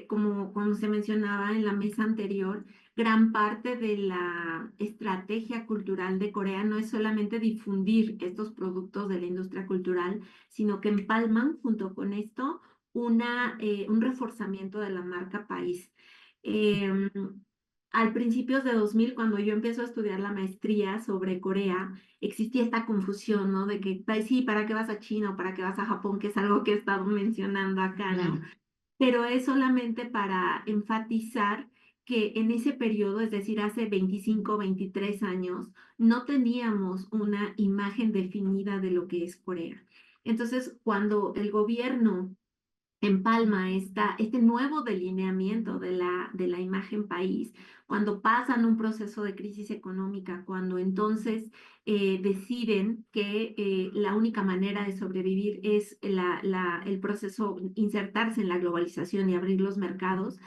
como se mencionaba en la mesa anterior, gran parte de la estrategia cultural de Corea no es solamente difundir estos productos de la industria cultural, sino que empalman junto con esto un reforzamiento de la marca país. Em, Al principios de 2000, cuando yo empiezo a estudiar la maestría sobre Corea, existía esta confusión, ¿no? De que, "Ay, sí, ¿para qué vas a China o para qué vas a Japón?", que es algo que he estado mencionando acá, ¿no? Claro, Pero es solamente para enfatizar que en ese periodo, es decir, hace 25, 23 años, no teníamos una imagen definida de lo que es Corea. Entonces, cuando el gobierno empalma este nuevo delineamiento de la imagen país, cuando pasan un proceso de crisis económica, cuando entonces deciden que la única manera de sobrevivir es el proceso, insertarse en la globalización y abrir los mercados.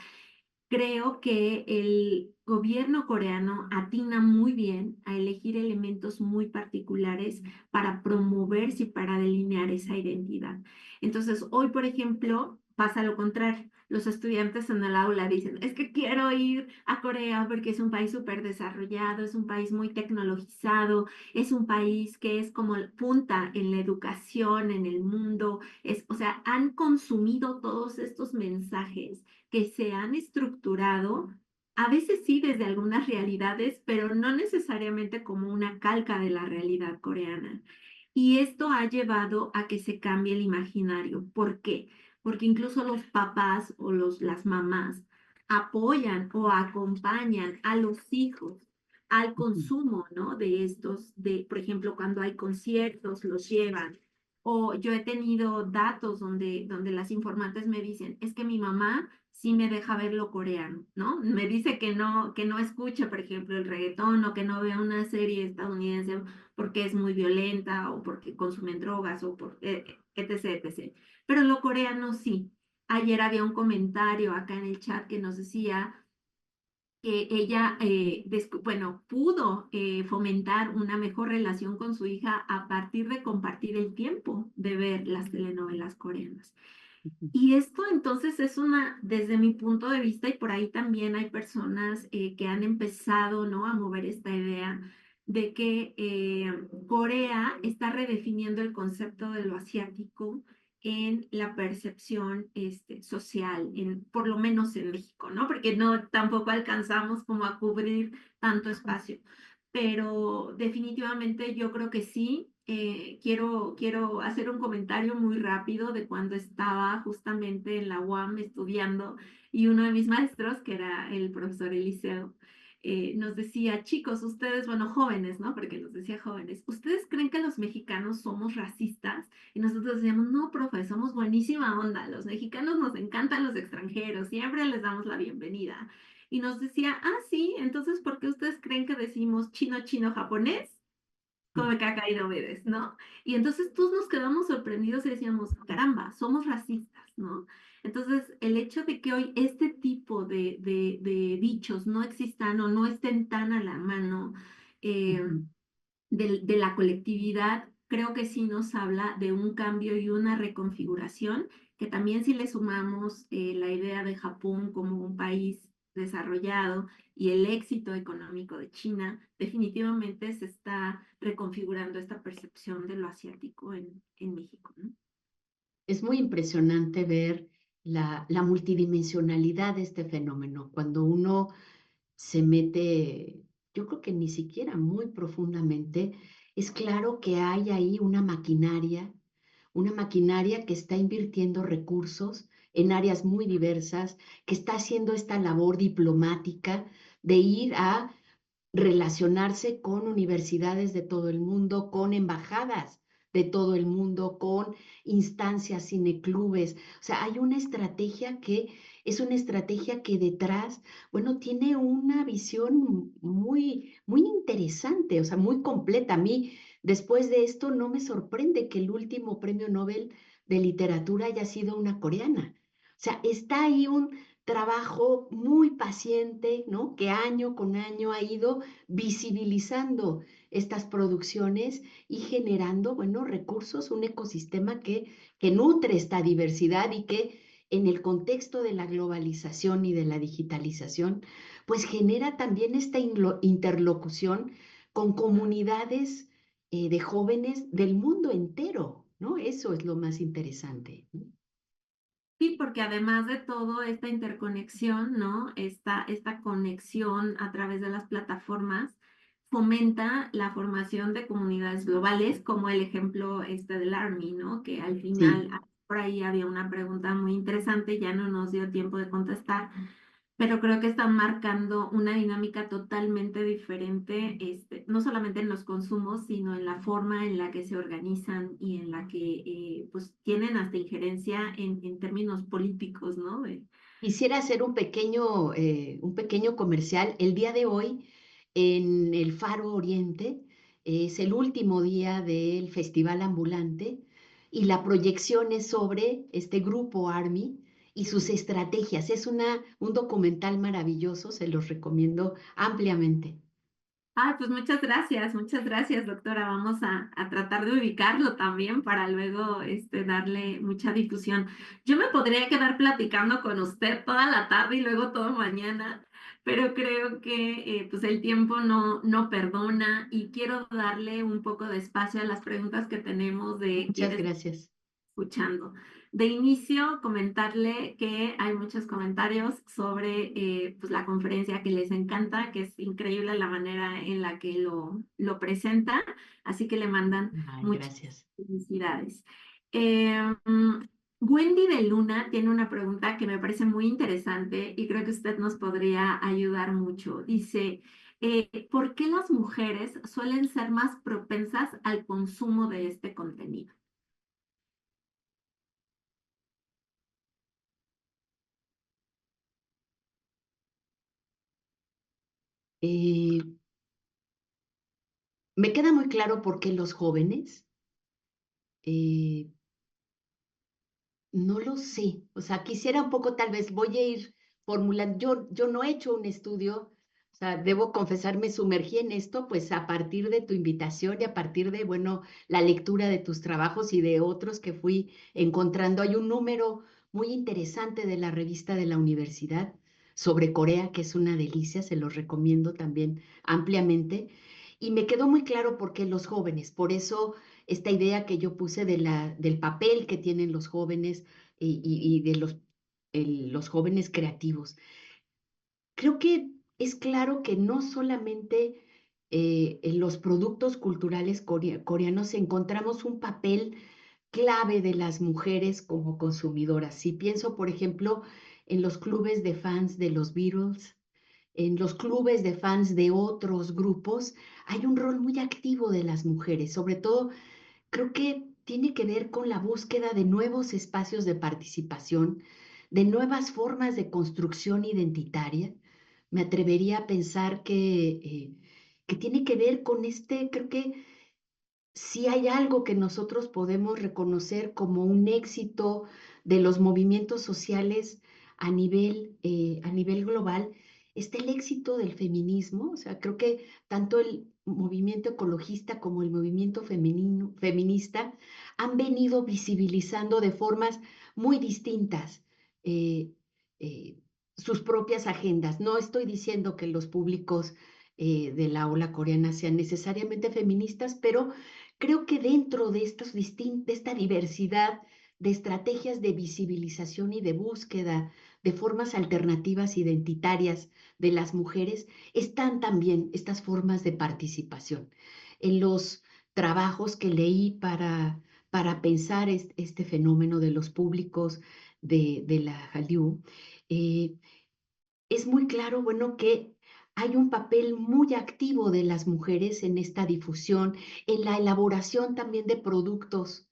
Creo que gobierno coreano atina muy bien a elegir elementos muy particulares para promoverse y para delinear esa identidad. Entonces, hoy, por ejemplo, pasa lo contrario. Los estudiantes en el aula dicen, es que quiero ir a Corea porque es un país súper desarrollado, es un país muy tecnologizado, es un país que es como punta en la educación, en el mundo, o sea, han consumido todos estos mensajes que se han estructurado, a veces sí desde algunas realidades, pero no necesariamente como una calca de la realidad coreana. Y esto ha llevado a que se cambie el imaginario. ¿Por qué? Porque incluso los papás o las mamás apoyan o acompañan a los hijos al Ujú, consumo, ¿no? De estos, por ejemplo, cuando hay conciertos, los llevan. O yo he tenido datos donde las informantes me dicen, es que mi mamá sí me deja ver lo coreano, ¿no? Me dice que no escuche, por ejemplo, el reggaetón o que no vea una serie estadounidense porque es muy violenta o porque consumen drogas o por etc, etc. Pero lo coreano sí. Ayer había un comentario acá en el chat que nos decía que ella, bueno, pudo fomentar una mejor relación con su hija a partir de compartir el tiempo de ver las telenovelas coreanas. ujú, Y esto entonces es desde mi punto de vista, y por ahí también hay personas que han empezado, ¿no? A mover esta idea de que Corea está redefiniendo el concepto de lo asiático en la percepción social, por lo menos en México, ¿no? Porque no tampoco alcanzamos como a cubrir tanto espacio. Pero definitivamente yo creo que sí. Quiero hacer un comentario muy rápido de cuando estaba justamente en la UAM estudiando y uno de mis maestros, que era el profesor Eliseo, nos decía, chicos, ustedes, bueno, jóvenes, ¿no? Porque nos decía jóvenes, ¿ustedes creen que los mexicanos somos racistas? Y nosotros decíamos, no, profe, somos buenísima onda, los mexicanos nos encantan los extranjeros, siempre les damos la bienvenida. Y nos decía, ah, sí, entonces, ¿por qué ustedes creen que decimos chino, chino, japonés? ujú. Como que ha caído bebés, ¿no? Y entonces todos nos quedamos sorprendidos y decíamos, caramba, somos racistas, ¿no? Entonces, el hecho de que hoy este tipo de dichos no existan o no estén tan a la mano eh, Ujú. de la colectividad, creo que sí nos habla de un cambio y una reconfiguración, que también si le sumamos la idea de Japón como un país desarrollado y el éxito económico de China, definitivamente se está reconfigurando esta percepción de lo asiático en México, ¿no? Es muy impresionante ver la multidimensionalidad de este fenómeno. Cuando uno se mete, yo creo que ni siquiera muy profundamente, es claro que hay ahí una maquinaria que está invirtiendo recursos en áreas muy diversas, que está haciendo esta labor diplomática de ir a relacionarse con universidades de todo el mundo, con embajadas de todo el mundo, con instancias, cineclubes. O sea, hay una estrategia que es una estrategia que detrás, bueno, tiene una visión muy, muy interesante, o sea, muy completa. A mí, después de esto, no me sorprende que el último premio Nobel de literatura haya sido una coreana. O sea, está ahí un trabajo muy paciente, ¿no? Que año con año ha ido visibilizando estas producciones y generando, bueno, recursos, un ecosistema que nutre esta diversidad y que en el contexto de la globalización y de la digitalización, pues genera también esta interlocución con comunidades de jóvenes del mundo entero, ¿no? Eso es lo más interesante, ¿no? Sí, porque además de todo, esta interconexión, ¿no? Esta conexión a través de las plataformas fomenta la formación de comunidades globales, como el ejemplo del Army, ¿no? Que al final, Sí. por ahí había una pregunta muy interesante, ya no nos dio tiempo de contestar, pero creo que están marcando una dinámica totalmente diferente, no solamente en los consumos, sino en la forma en la que se organizan y en la que pues tienen hasta injerencia en términos políticos, ¿no? Quisiera hacer un pequeño comercial. El día de hoy, en el Faro Oriente, es el último día del Festival Ambulante y la proyección es sobre este grupo ARMY y sus estrategias. Es un documental maravilloso, se los recomiendo ampliamente. Ay, pues muchas gracias, doctora. Vamos a tratar de ubicarlo también para luego darle mucha difusión. Yo me podría quedar platicando con usted toda la tarde y luego todo mañana, pero creo que pues el tiempo no perdona y quiero darle un poco de espacio a las preguntas que tenemos de Muchas quienes gracias. escuchando. De inicio, comentarle que hay muchos comentarios sobre pues la conferencia que les encanta, que es increíble la manera en la que lo presenta, así que le mandan Ay, muchas gracias. felicidades. Wendy de Luna tiene una pregunta que me parece muy interesante y creo que usted nos podría ayudar mucho. Dice, ¿por qué las mujeres suelen ser más propensas al consumo de este contenido? Eh, Me queda muy claro por qué los jóvenes, eh, no lo sé, o sea, quisiera un poco, tal vez voy a ir formulando, yo no he hecho un estudio, o sea, debo confesar, me sumergí en esto, pues a partir de tu invitación y a partir de, bueno, la lectura de tus trabajos y de otros que fui encontrando. Hay un número muy interesante de la revista de la universidad sobre Corea, que es una delicia, se los recomiendo también ampliamente. Y me quedó muy claro por qué los jóvenes, por eso esta idea que yo puse del papel que tienen los jóvenes y de los jóvenes creativos. Creo que es claro que no solamente en los productos culturales coreanos encontramos un papel clave de las mujeres como consumidoras. Si pienso, por ejemplo, en los clubes de fans de los Beatles, en los clubes de fans de otros grupos, hay un rol muy activo de las mujeres, sobre todo creo que tiene que ver con la búsqueda de nuevos espacios de participación, de nuevas formas de construcción identitaria. Me atrevería a pensar que tiene que ver con creo que si hay algo que nosotros podemos reconocer como un éxito de los movimientos sociales a nivel global, está el éxito del feminismo. O sea, creo que tanto el movimiento ecologista como el movimiento feminista han venido visibilizando de formas muy distintas eh, eh, sus propias agendas. No estoy diciendo que los públicos de la ola coreana sean necesariamente feministas, pero creo que dentro de de esta diversidad de estrategias de visibilización y de búsqueda de formas alternativas identitarias de las mujeres, están también estas formas de participación. En los trabajos que leí para pensar este fenómeno de los públicos de la Hallyu, eh, es muy claro, bueno, que hay un papel muy activo de las mujeres en esta difusión, en la elaboración también de productos,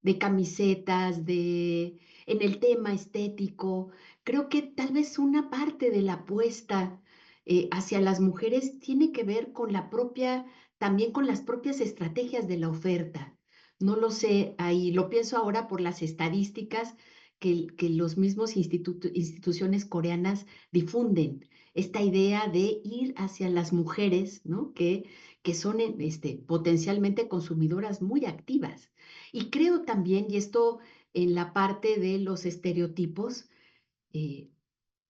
de camisetas, en el tema estético. Creo que tal vez una parte de la apuesta hacia las mujeres tiene que ver con también con las propias estrategias de la oferta. No lo sé, ahí lo pienso ahora por las estadísticas que los mismos instituciones coreanas difunden. Esta idea de ir hacia las mujeres, ¿no? Que son potencialmente consumidoras muy activas. Y creo también, y esto en la parte de los estereotipos, eh,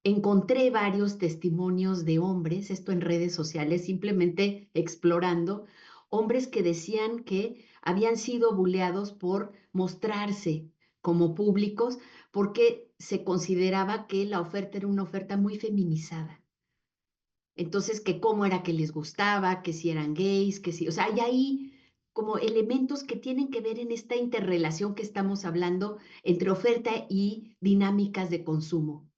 encontré varios testimonios de hombres, esto en redes sociales, simplemente explorando, hombres que decían que habían sido buleados por mostrarse como públicos porque se consideraba que la oferta era una oferta muy feminizada. Entonces, que cómo era que les gustaba, que si eran gays, que si, o sea, hay ahí como elementos que tienen que ver en esta interrelación que estamos hablando entre oferta y dinámicas de consumo.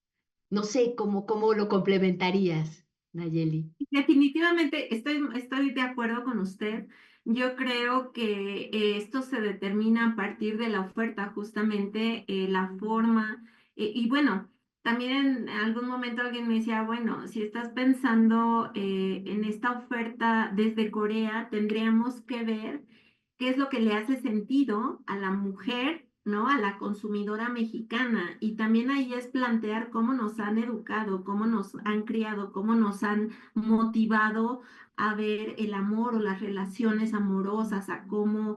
No sé cómo lo complementarías, Nayeli. Definitivamente estoy de acuerdo con usted. Yo creo que esto se determina a partir de la oferta, justamente la forma. Y bueno, también en algún momento alguien me decía, bueno, si estás pensando en esta oferta desde Corea, tendríamos que ver qué es lo que le hace sentido a la mujer ¿no? A la consumidora mexicana. Y también ahí es plantear cómo nos han educado, cómo nos han criado, cómo nos han motivado a ver el amor o las relaciones amorosas, a cómo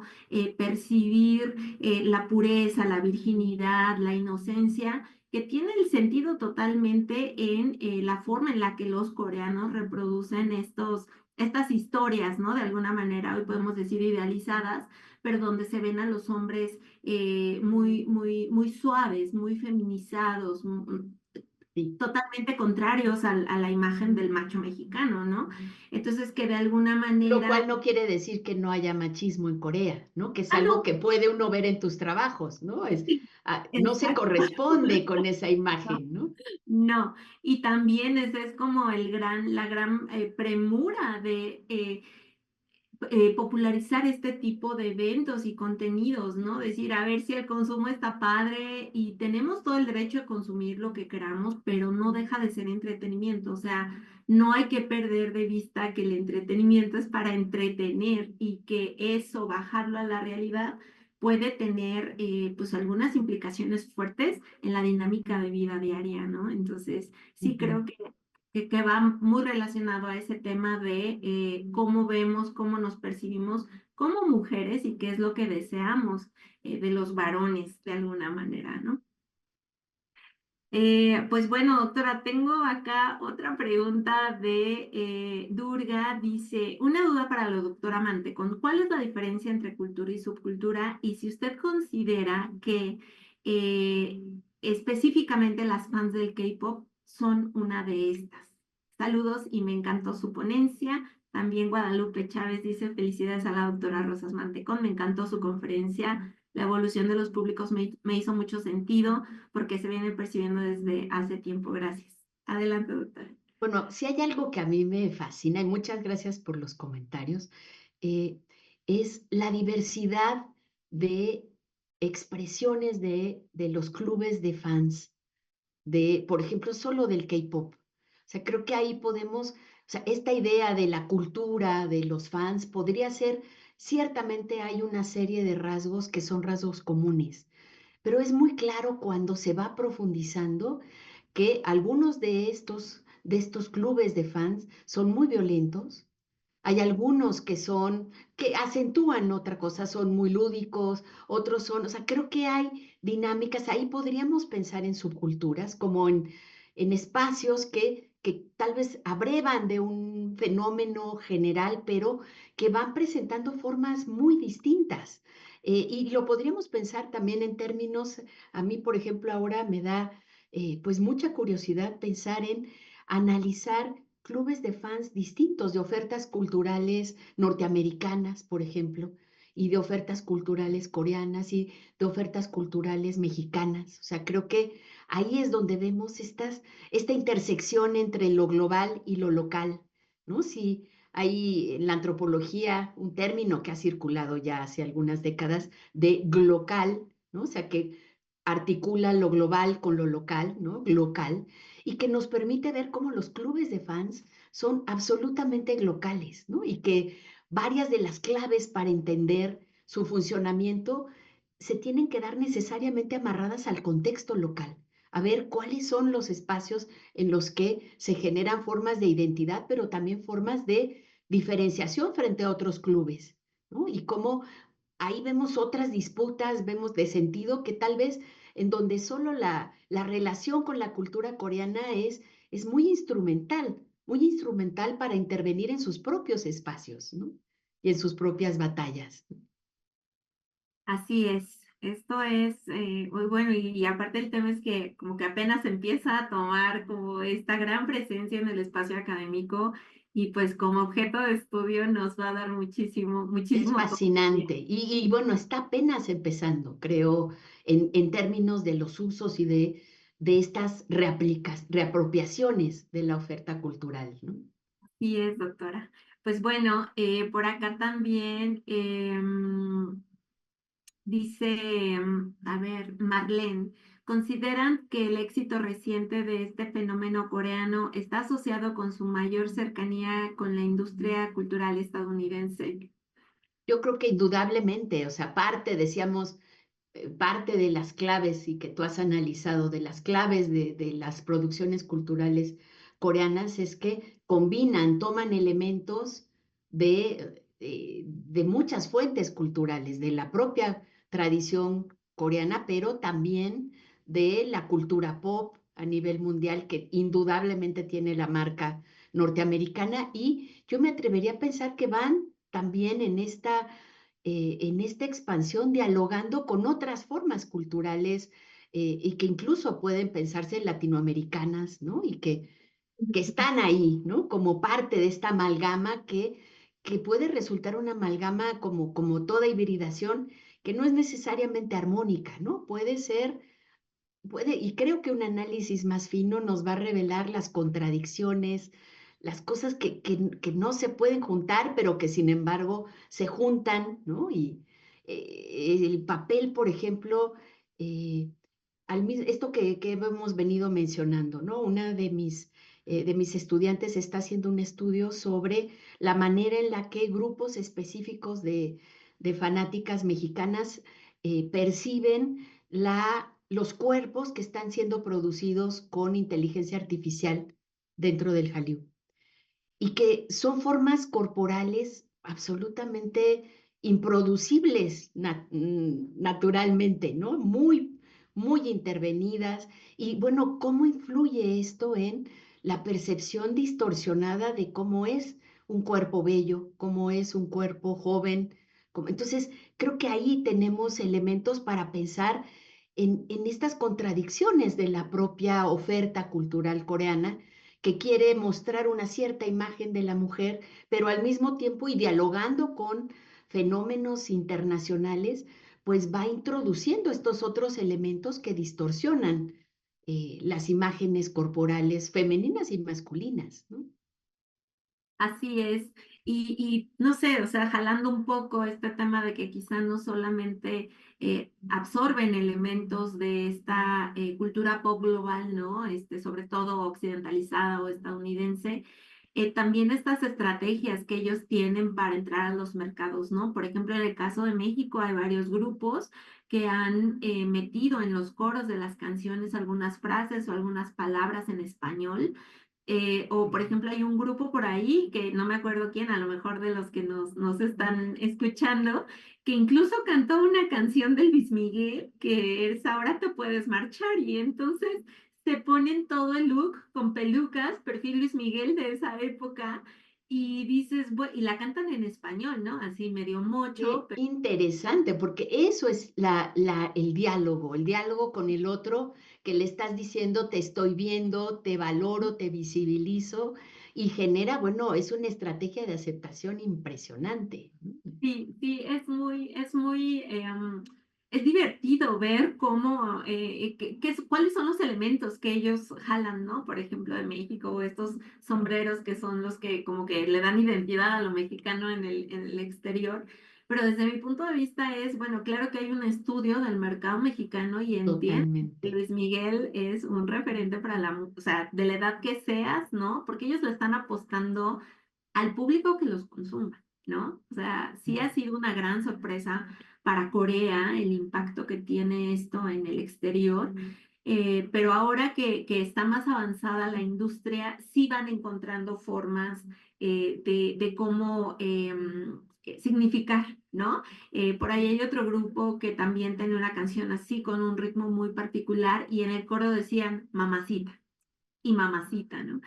percibir la pureza, la virginidad, la inocencia, que tiene el sentido totalmente en la forma en la que los coreanos reproducen estas historias, ¿no? De alguna manera, hoy podemos decir idealizadas, pero donde se ven a los hombres muy suaves, muy feminizados, Sí. totalmente contrarios a la imagen del macho mexicano, ¿no? Entonces, que de alguna Lo manera, cual no quiere decir que no haya machismo en Corea, ¿no? Que es ah, algo no, que puede uno ver en tus trabajos, ¿no? sí, No se exacto, corresponde con esa no, imagen, ¿no? no. Y también ese es como la gran premura de popularizar este tipo de eventos y contenidos, ¿no? Decir, a ver si el consumo está padre y tenemos todo el derecho a consumir lo que queramos, pero no deja de ser entretenimiento. O sea, no hay que perder de vista que el entretenimiento es para entretener y que eso, bajarlo a la realidad, puede tener pues algunas implicaciones fuertes en la dinámica de vida diaria, ¿no? Entonces, sí Ujú. creo que va muy relacionado a ese tema de cómo vemos, cómo nos percibimos como mujeres y qué es lo que deseamos de los varones de alguna manera, ¿no? Pues bueno, doctora, tengo acá otra pregunta de Durga. Dice, una duda para la doctora Mantecón. ¿Cuál es la diferencia entre cultura y subcultura? Y si usted considera que eh, específicamente las fans del K-pop son una de estas. Saludos y me encantó su ponencia. También Guadalupe Chávez dice, felicidades a la doctora Rosas Mantecón. Me encantó su conferencia. La evolución de los públicos me hizo mucho sentido porque se viene percibiendo desde hace tiempo. Gracias. Adelante, doctora. Bueno, si hay algo que a mí me fascina, y muchas gracias por los comentarios, eh, es la diversidad de expresiones de los clubes de fans, por ejemplo, solo del K-pop. O sea, creo que ahí podemos, o sea, esta idea de la cultura de los fans podría ser, ciertamente hay una serie de rasgos que son rasgos comunes, pero es muy claro cuando se va profundizando que algunos de estos clubes de fans son muy violentos. Hay algunos que acentúan otra cosa, son muy lúdicos, otros son, o sea, creo que hay dinámicas, ahí podríamos pensar en subculturas, como en espacios que tal vez abrevan de un fenómeno general, pero que van presentando formas muy distintas. Y lo podríamos pensar también en términos, a mí, por ejemplo, ahora me da pues mucha curiosidad pensar en analizar clubes de fans distintos, de ofertas culturales norteamericanas, por ejemplo, y de ofertas culturales coreanas y de ofertas culturales mexicanas. O sea, creo que ahí es donde vemos esta intersección entre lo global y lo local, ¿no? Si hay en la antropología un término que ha circulado ya hace algunas décadas de glocal, ¿no? O sea, que articula lo global con lo local, ¿no? Local, y que nos permite ver cómo los clubes de fans son absolutamente locales, ¿no? Y que varias de las claves para entender su funcionamiento se tienen que dar necesariamente amarradas al contexto local, a ver cuáles son los espacios en los que se generan formas de identidad, pero también formas de diferenciación frente a otros clubes, ¿no? Y cómo ahí vemos otras disputas, vemos de sentido que tal vez en donde solo la relación con la cultura coreana es muy instrumental para intervenir en sus propios espacios, ¿no? Y en sus propias batallas. Así es. Esto es muy bueno y aparte el tema es que como que apenas empieza a tomar como esta gran presencia en el espacio académico y pues como objeto de estudio nos va a dar muchísimo, Es muchísimo todavía. fascinante y bueno, está apenas empezando, creo, en términos de los usos y de estas reapropiaciones de la oferta cultural, ¿no? Así es, doctora. Pues bueno, por acá también dice, a ver, Marlene, ¿consideran que el éxito reciente de este fenómeno coreano está asociado con su mayor cercanía con la industria cultural estadounidense? Yo creo que indudablemente, o sea, aparte, decíamos, parte de las claves y que tú has analizado de las claves de las producciones culturales coreanas es que combinan, toman elementos de muchas fuentes culturales, de la propia tradición coreana, pero también de la cultura pop a nivel mundial, que indudablemente tiene la marca norteamericana, y yo me atrevería a pensar que van también en esta expansión dialogando con otras formas culturales y que incluso pueden pensarse latinoamericanas, ¿no? Y que están ahí, ¿no? Como parte de esta amalgama que puede resultar una amalgama como toda hibridación, que no es necesariamente armónica, ¿no? Puede ser, y creo que un análisis más fino nos va a revelar las contradicciones, las cosas que no se pueden juntar, pero que sin embargo se juntan, ¿no? Y el papel, por ejemplo, eh, esto que hemos venido mencionando, ¿no? Una de mis estudiantes está haciendo un estudio sobre la manera en la que grupos específicos de fanáticas mexicanas perciben los cuerpos que están siendo producidos con inteligencia artificial dentro del Hallyu y que son formas corporales absolutamente improducibles naturalmente, ¿no? Muy intervenidas. Y bueno, ¿cómo influye esto en la percepción distorsionada de cómo es un cuerpo bello, cómo es un cuerpo joven? Entonces, creo que ahí tenemos elementos para pensar en estas contradicciones de la propia oferta cultural coreana que quiere mostrar una cierta imagen de la mujer, pero al mismo tiempo y dialogando con fenómenos internacionales, pues va introduciendo estos otros elementos que distorsionan las imágenes corporales femeninas y masculinas, ¿no? Así es. Y no sé, o sea, jalando un poco este tema de que quizá no solamente absorben elementos de esta cultura pop global, ¿no? Sobre todo occidentalizada o estadounidense, también estas estrategias que ellos tienen para entrar a los mercados, ¿no? Por ejemplo, en el caso de México hay varios grupos que han metido en los coros de las canciones algunas frases o algunas palabras en español. O por ejemplo, hay un grupo por ahí, que no me acuerdo quién, a lo mejor de los que nos están escuchando, que incluso cantó una canción de Luis Miguel, que es Ahora te puedes marchar, y entonces se ponen todo el look con pelucas, perfil Luis Miguel de esa época, y dices, y la cantan en español, ¿no? Así medio mocho, Qué interesante, porque eso es el diálogo con el otro, que le estás diciendo, te estoy viendo, te valoro, te visibilizo, y genera, bueno, es una estrategia de aceptación impresionante, ¿no? sí, sí, es divertido ver cómo, cuáles son los elementos que ellos jalan, ¿no? Por ejemplo, de México, o estos sombreros que son los que como que le dan identidad a lo mexicano en el exterior. Pero desde mi punto de vista es, bueno, claro que hay un estudio del mercado mexicano y entiendo que Totalmente. Luis Miguel es un referente para o sea, de la edad que seas, ¿no? Porque ellos le están apostando al público que los consuma, ¿no? O sea, sí ha sido una gran sorpresa para Corea el impacto que tiene esto en el exterior, pero ahora que está más avanzada la industria, sí van encontrando formas de cómo significar, ¿no? Por ahí hay otro grupo que también tiene una canción así con un ritmo muy particular y en el coro decían mamacita y mamacita, ¿no?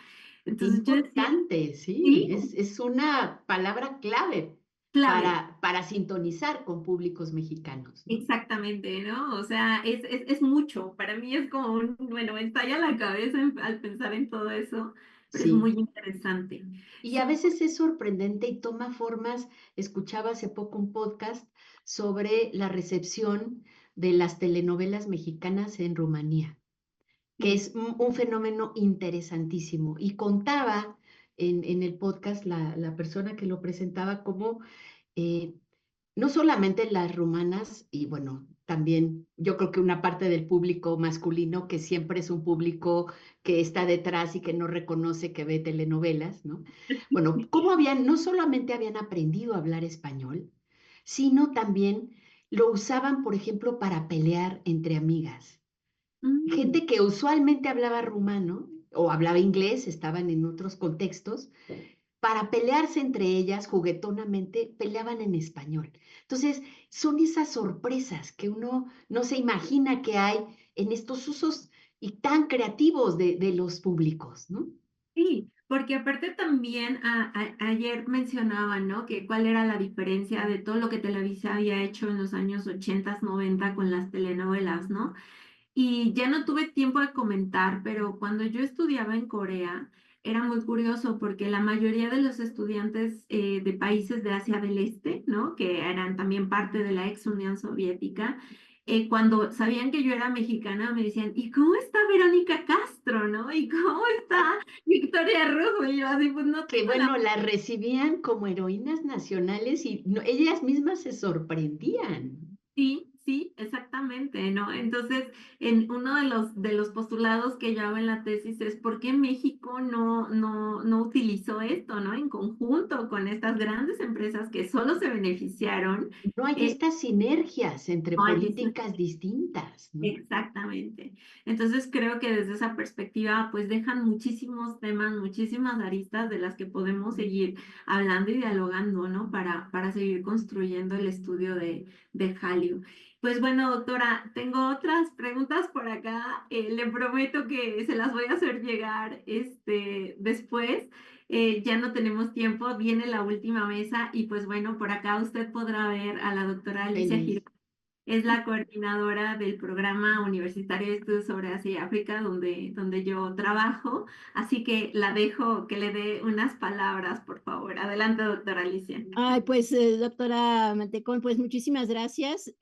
Qué Entonces yo decía, importante, sí, sí, es una palabra clave clave. para sintonizar con públicos mexicanos, ¿no? Exactamente, ¿no? O sea, es mucho. Para mí es como bueno, me estalla la cabeza al pensar en todo eso, pero es muy Sí. interesante. Y a Sí, veces es sorprendente y toma formas. Escuchaba hace poco un podcast sobre la recepción de las telenovelas mexicanas en Rumanía, que sí, es un fenómeno interesantísimo. Y contaba en el podcast la persona que lo presentaba como eh, no solamente las rumanas, y bueno, también yo creo que una parte del público masculino, que siempre es un público que está detrás y que no reconoce que ve telenovelas, ¿no? Bueno, cómo no solamente habían aprendido a hablar español, sino también lo usaban, por ejemplo, para pelear entre amigas. Mm. Gente que usualmente hablaba rumano o hablaba inglés, estaban en otros contextos, para pelearse entre ellas juguetonamente, peleaban en español. Entonces, son esas sorpresas que uno no se imagina que hay en estos usos y tan creativos de los públicos, ¿no? Sí, porque aparte también ayer mencionaba, ¿no? Que cuál era la diferencia de todo lo que Televisa había hecho en los años 80, 90 con las telenovelas, ¿no? Y ya no tuve tiempo de comentar, pero cuando yo estudiaba en Corea, era muy curioso porque la mayoría de los estudiantes de países de Asia del Este, ¿no? Que eran también parte de la ex Unión Soviética, cuando sabían que yo era mexicana, me decían, ¿y cómo está Verónica Castro, no? ¿Y cómo está Victoria Rufo? Y yo así, pues no Que tengo la... bueno, las recibían como heroínas nacionales y ellas mismas se sorprendían. Sí, sí, exactamente, ¿no? Entonces, en uno de los postulados que yo hago en la tesis es por qué México no utilizó esto, ¿no? En conjunto con estas grandes empresas que solo se beneficiaron. No hay eh, estas sinergias entre no hay esa- políticas distintas, ¿no? Exactamente. Entonces creo que desde esa perspectiva pues dejan muchísimos temas, muchísimas aristas de las que podemos seguir hablando y dialogando, ¿no? Para seguir construyendo el estudio de Hallyu. Pues bueno, doctora, tengo otras preguntas por acá. Le prometo que se las voy a hacer llegar después. Ya no tenemos tiempo, viene la última mesa y pues bueno, por acá usted podrá ver a la doctora Alicia Feliz. Girón. Es la coordinadora del programa universitario de estudios sobre Asia y África, donde yo trabajo. Así que la dejo que le dé unas palabras, por favor. Adelante, doctora Alicia. Ay, pues, doctora Mantecón, pues muchísimas gracias.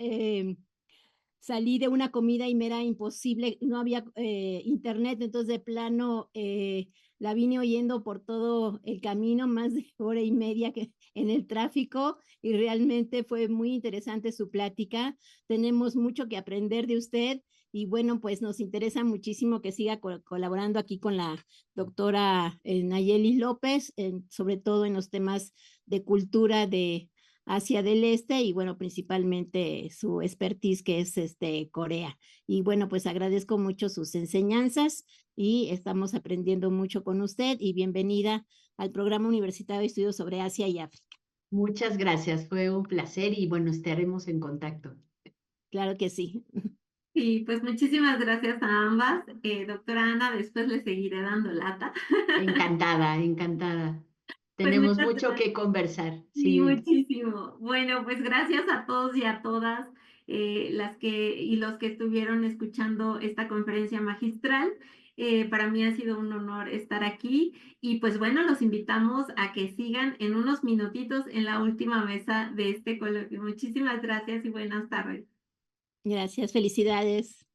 Salí de una comida y me era imposible, no había internet, entonces de plano la vine oyendo por todo el camino, más de hora y media que, en el tráfico, y realmente fue muy interesante su plática. Tenemos mucho que aprender de usted y bueno, pues nos interesa muchísimo que siga colaborando aquí con la doctora Nayeli López, sobre todo en los temas de cultura de Asia del Este y bueno, principalmente su expertise que es Corea. Y bueno, pues agradezco mucho sus enseñanzas y estamos aprendiendo mucho con usted y bienvenida al programa universitario de estudios sobre Asia y África. Muchas gracias, fue un placer y bueno, estaremos en contacto. Claro que sí. Y pues muchísimas gracias a ambas. Doctora Ana, después le seguiré dando lata. Encantada, encantada. Pues Tenemos muchas mucho gracias. que conversar. Sí, Sí, muchísimo. Bueno, pues gracias a todos y a todas las que y los que estuvieron escuchando esta conferencia magistral. Para mí ha sido un honor estar aquí y pues bueno, los invitamos a que sigan en unos minutitos en la última mesa de este coloquio. Muchísimas gracias y buenas tardes. Gracias, felicidades.